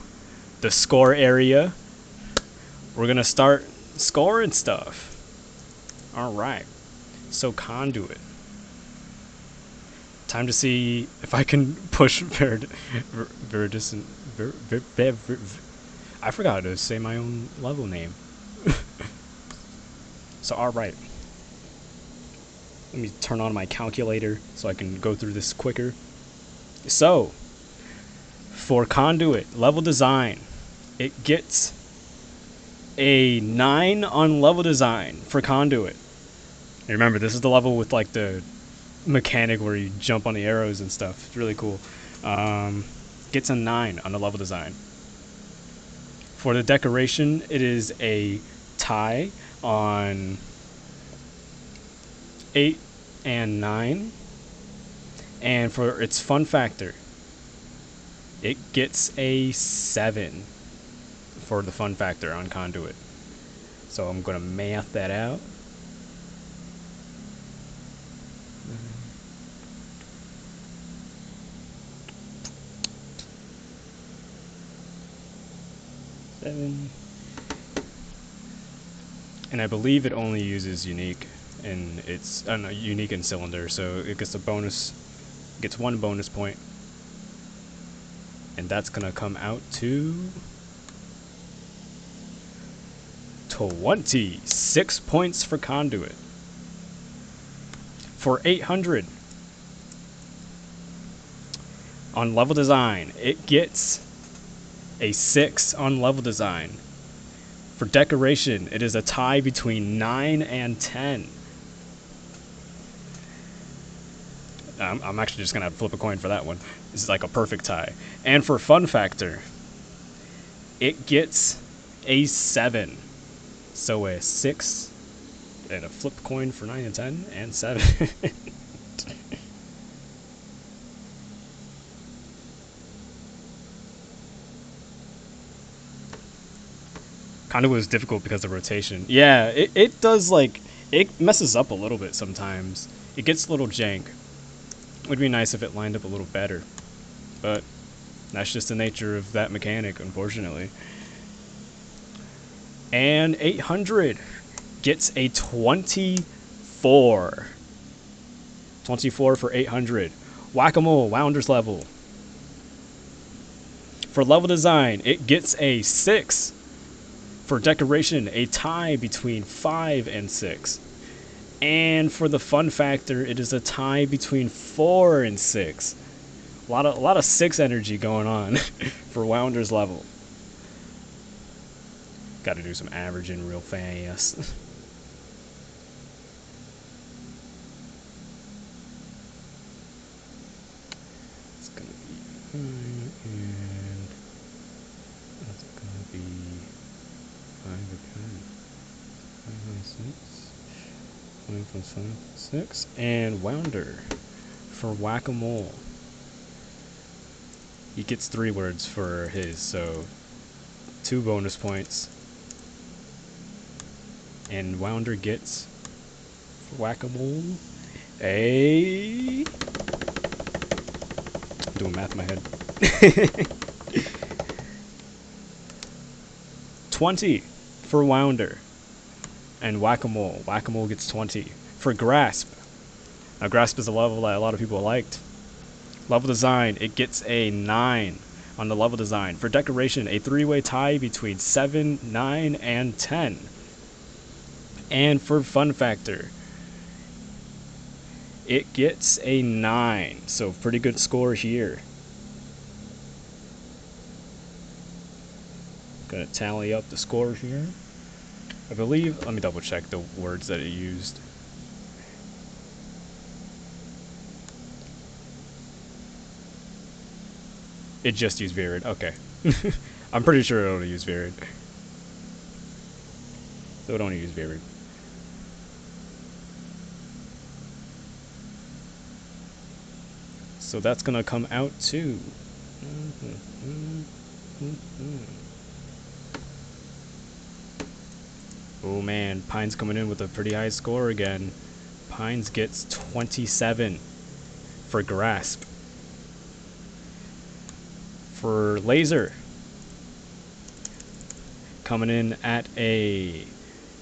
the score area. We're gonna start scoring stuff. All right, so Conduit. Time to see if I can push Veridicent. I forgot to say my own level name. So, alright. Let me turn on my calculator so I can go through this quicker. So, for Conduit, level design, it gets a 9 on level design for Conduit. And remember, this is the level with like the mechanic where you jump on the arrows and stuff. It's really cool. Gets a 9 on the level design. For the decoration, it is a tie on 8 and 9. And for its fun factor, it gets a 7 for the fun factor on Conduit. So I'm going to math that out. And I believe it only uses unique, and it's unique in cylinder, so it gets a bonus, gets 1 bonus point, and that's gonna come out to 26 points for Conduit. For 800 on level design, it gets a 6 on level design. For decoration, it is a tie between 9 and 10. I'm actually just going to flip a coin for that one. This is like a perfect tie. And for fun factor, it gets a 7. So a 6 and a flip coin for 9 and 10 and 7. Conduit was difficult because of rotation. Yeah, it does, like, it messes up a little bit sometimes. It gets a little jank. Would be nice if it lined up a little better. But that's just the nature of that mechanic, unfortunately. And 800 gets a 24. 24 for 800. Whack-a-mole, Wounder's level. For level design, it gets a 6. For decoration, a tie between 5 and 6. And for the fun factor, it is a tie between 4 and 6. A lot of 6 energy going on for Wounder's level. Got to do some averaging real fast. It's gonna be 9 and that's gonna be 5 again. 5 plus 5 plus 6. And Wounder for Whack-a-Mole. He gets 3 words for his, so 2 bonus points. And Wounder gets for Whack-a-Mole a... I'm doing math in my head. 20 for Wounder. And Whack-a-Mole. Whack-a-Mole gets 20. For Grasp. Now, Grasp is a level that a lot of people liked. Level design, it gets a 9 on the level design. For decoration, a 3-way tie between 7, 9, and 10. And for fun factor, it gets a 9. So pretty good score here. Gonna tally up the score here. I believe, let me double check the words that it used. It just used varied. Okay. I'm pretty sure it only used varied. So it only used varied. So that's gonna come out to Oh man, Pines coming in with a pretty high score again. Pines gets 27 for grasp. For laser, coming in at a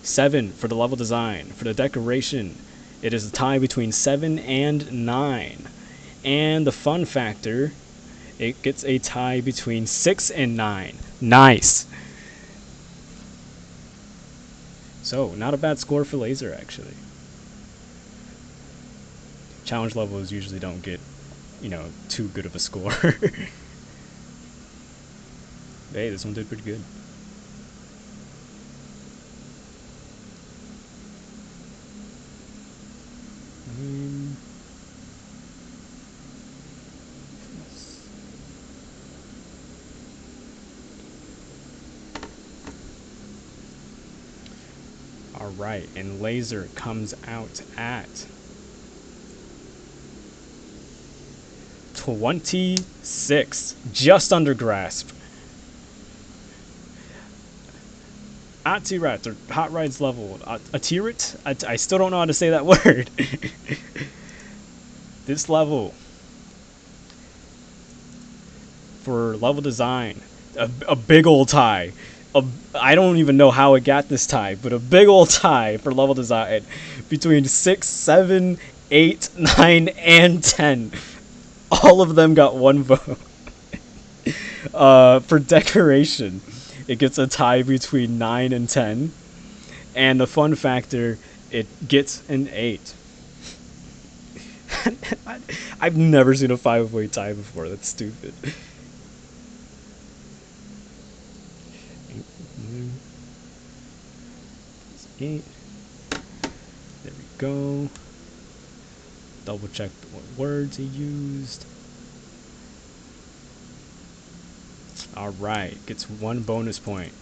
7 for the level design. For the decoration, it is a tie between 7 and 9. And the fun factor, it gets a tie between 6 and 9. Nice. So, not a bad score for laser, actually. Challenge levels usually don't get, too good of a score. Hey, this one did pretty good. Alright, and laser comes out at 26, just under grasp. At T-Rat, or Hot Rides level. A T-Rat? I still don't know how to say that word. This level, for level design, a big old tie. I don't even know how it got this tie, but a big old tie for level design between 6, 7, 8, 9, and 10. All of them got one vote. For decoration, it gets a tie between 9 and 10. And the fun factor, it gets an 8. I've never seen a 5-way tie before. That's stupid. Eight. There we go. Double check what words he used. Alright, gets 1 bonus point.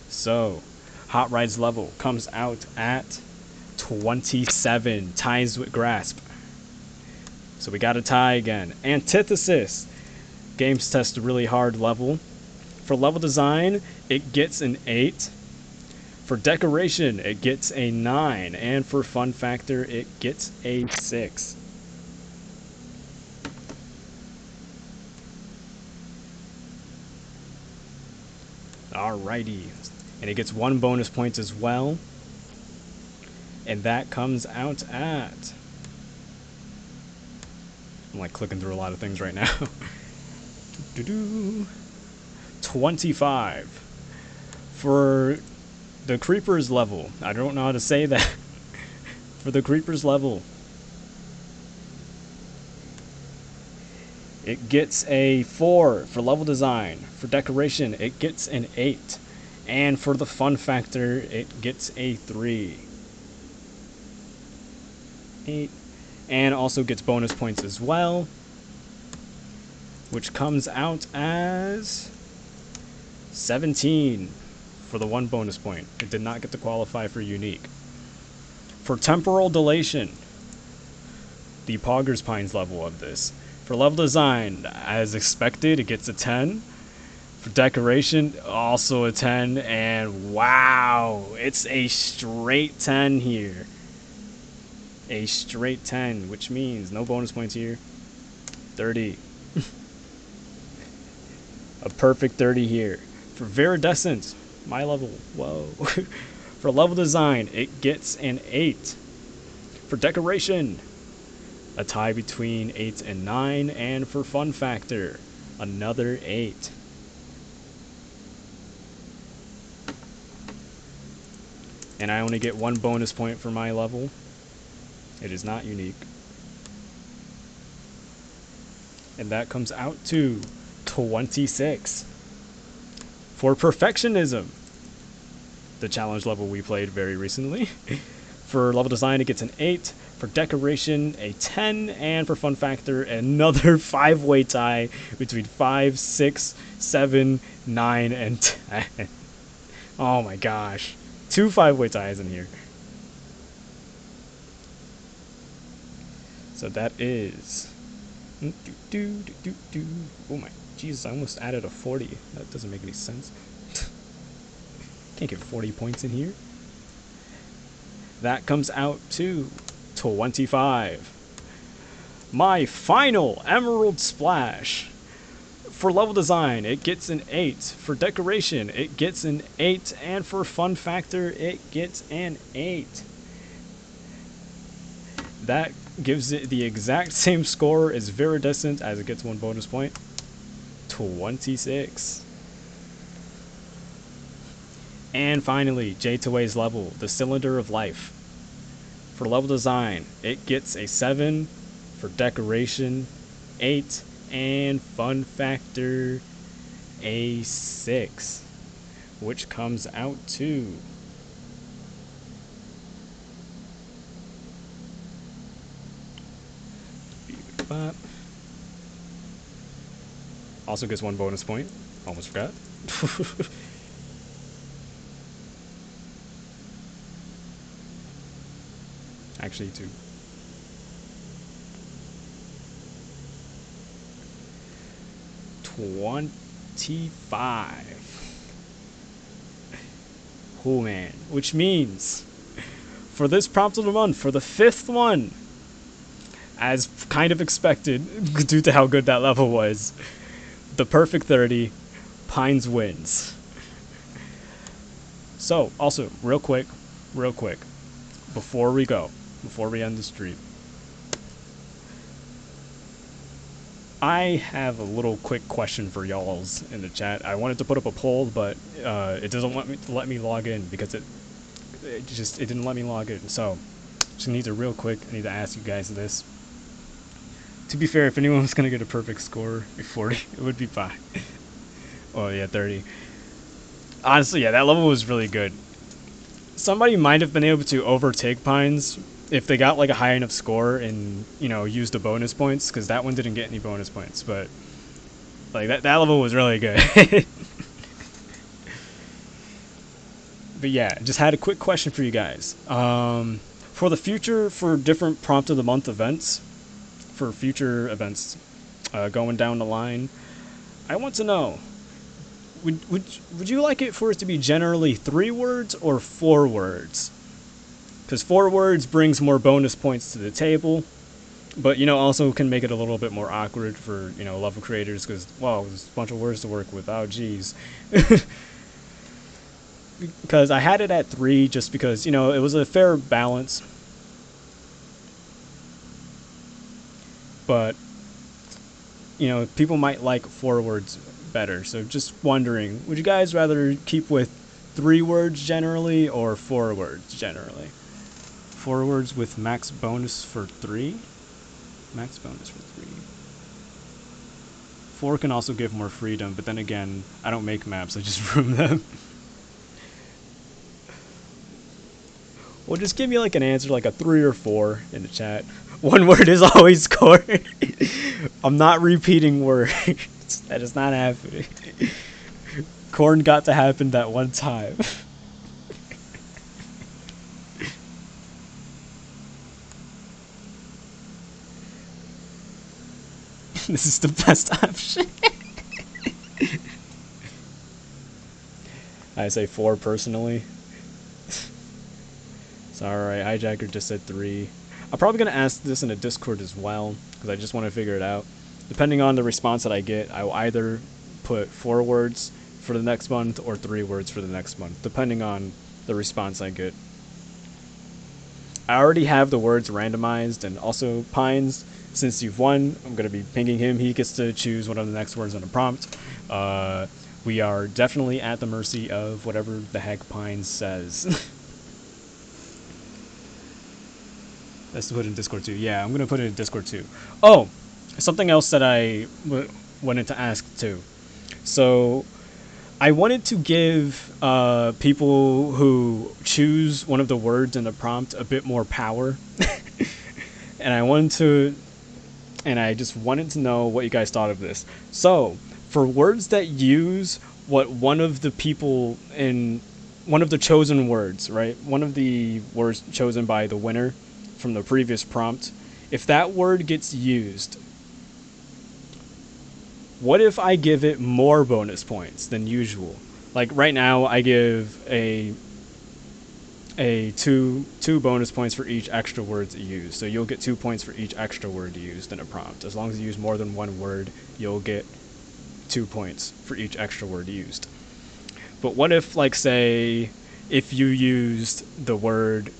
So, Hot Rides level comes out at 27, ties with grasp. So we got a tie again. Antithesis. Games test a really hard level. For level design, it gets an 8. For decoration, it gets a 9. And for fun factor, it gets a 6. Alrighty. And it gets 1 bonus point as well. And that comes out at... I'm like clicking through a lot of things right now. 25. For the creepers level, I don't know how to say that. For the creepers level, it gets a 4 for level design. For decoration, it gets an 8. And for the fun factor, it gets a 3. 8. And also gets bonus points as well, which comes out as 17 for the 1 bonus point. It did not get to qualify for unique. For temporal dilation, the Poggers Pines level of this. For level design, as expected, it gets a 10. For decoration, also a 10. And wow, it's a straight 10 here. A straight 10, which means no bonus points here. 30. A perfect 30 here. For Viridescent, my level, whoa. For level design, it gets an 8. For decoration, a tie between 8 and 9. And for fun factor, another 8. And I only get 1 bonus point for my level. It is not unique. And that comes out to 26. For Perfectionism, the challenge level we played very recently. For level design, it gets an 8. For decoration, a 10. And for fun factor, another 5-way tie between 5, 6, 7, 9, and 10. Oh my gosh. 2 5-way ties in here. So that is... Oh my Jesus, I almost added a 40. That doesn't make any sense. Can't get 40 points in here. That comes out to 25. My final Emerald Splash. For level design, it gets an 8. For decoration, it gets an 8. And for fun factor, it gets an 8. That gives it the exact same score as Viridescent, as it gets 1 bonus point. 26. And finally, J2A's level, the Cylinder of Life. For level design, it gets a 7. For decoration, 8. And fun factor, a 6. Which comes out to... Also gets 1 bonus point. Almost forgot. Actually, 2. $25. Oh man. Which means, for this prompt of the month, for the 5th one, as kind of expected, due to how good that level was, the perfect 30, Pines wins. So, also, real quick, before we end the stream, I have a little quick question for y'all's in the chat. I wanted to put up a poll, but it doesn't let me log in because it didn't let me log in. So, just need to real quick. I need to ask you guys this. To be fair, if anyone was gonna get a perfect score, a 40, it would be 5. Oh yeah, 30. Honestly, yeah, that level was really good. Somebody might have been able to overtake Pines if they got like a high enough score and, you know, used the bonus points, because that one didn't get any bonus points, but like that level was really good. But yeah, just had a quick question for you guys. For the future, for different prompt of the month events, for future events going down the line, I want to know, would you like it for it to be generally 3 words or 4 words? Because 4 words brings more bonus points to the table, but, you know, also can make it a little bit more awkward for, you know, level creators, because, wow, there's a bunch of words to work with. Oh, geez. Because I had it at 3 just because, you know, it was a fair balance. But, you know, people might like 4 words better. So just wondering, would you guys rather keep with 3 words generally or 4 words generally? 4 words with max bonus for 3? Max bonus for 3. 4 can also give more freedom, but then again, I don't make maps, I just room them. Well, just give me like an answer, like a 3 or 4 in the chat. 1 word is always scored. I'm not repeating words. That is not happening. Corn got to happen that one time. This is the best option. I say 4 personally. Sorry, Hijacker just said 3. I'm probably going to ask this in a Discord as well, because I just want to figure it out. Depending on the response that I get, I will either put 4 words for the next month or 3 words for the next month, depending on the response I get. I already have the words randomized, and also Pines, since you've won, I'm going to be pinging him. He gets to choose one of the next words on the prompt. We are definitely at the mercy of whatever the heck Pines says. Let's put it in Discord too. Yeah, I'm going to put it in Discord too. Oh, something else that I wanted to ask too. So, I wanted to give people who choose one of the words in the prompt a bit more power. And I just wanted to know what you guys thought of this. So, for words that use what one of the people in one of the chosen words, right? One of the words chosen by the winner from the previous prompt, if that word gets used, what if I give it more bonus points than usual? Like right now I give a a two bonus points for each extra word you use. So you'll get 2 points for each extra word used in a prompt. As long as you use more than one word, you'll get 2 points for each extra word used. But what if, like, say, if you used the word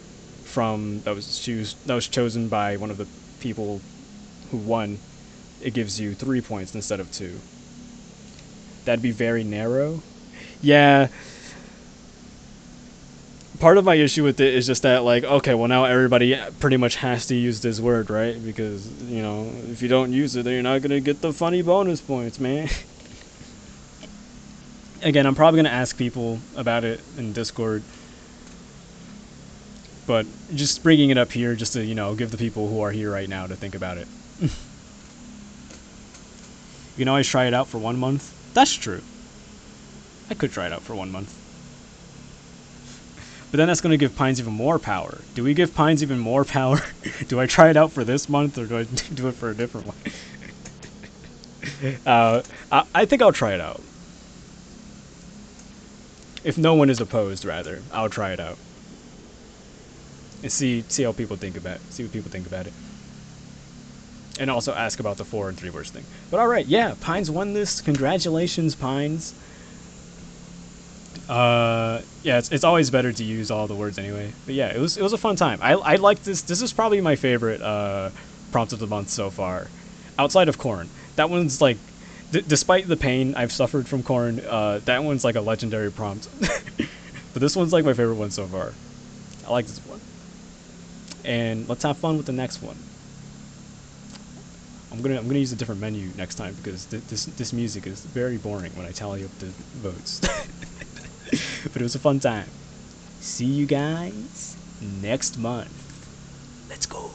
from that was chosen by one of the people who won, it gives you 3 points instead of 2. That'd be very narrow. Yeah, part of my issue with it is just that, like, okay, well, now everybody pretty much has to use this word, right? Because, you know, if you don't use it, then you're not gonna get the funny bonus points, man. Again, I'm probably gonna ask people about it in Discord, but just bringing it up here just to, you know, give the people who are here right now to think about it. You can always try it out for 1 month. That's true. I could try it out for 1 month. But then that's going to give Pines even more power. Do we give Pines even more power? Do I try it out for this month, or do I do it for a different one? I think I'll try it out. If no one is opposed, rather, I'll try it out and see how people think about it. See what people think about it, and also ask about the 4 and 3 words thing. But all right, yeah, Pines won this. Congratulations, Pines. Yeah, it's always better to use all the words anyway. But yeah, it was a fun time. I like this. This is probably my favorite prompt of the month so far, outside of corn. That one's like, despite the pain I've suffered from corn, that one's like a legendary prompt. But this one's like my favorite one so far. I like this one. And let's have fun with the next one. I'm gonna use a different menu next time because this music is very boring when I tally up the votes. But it was a fun time. See you guys next month. Let's go.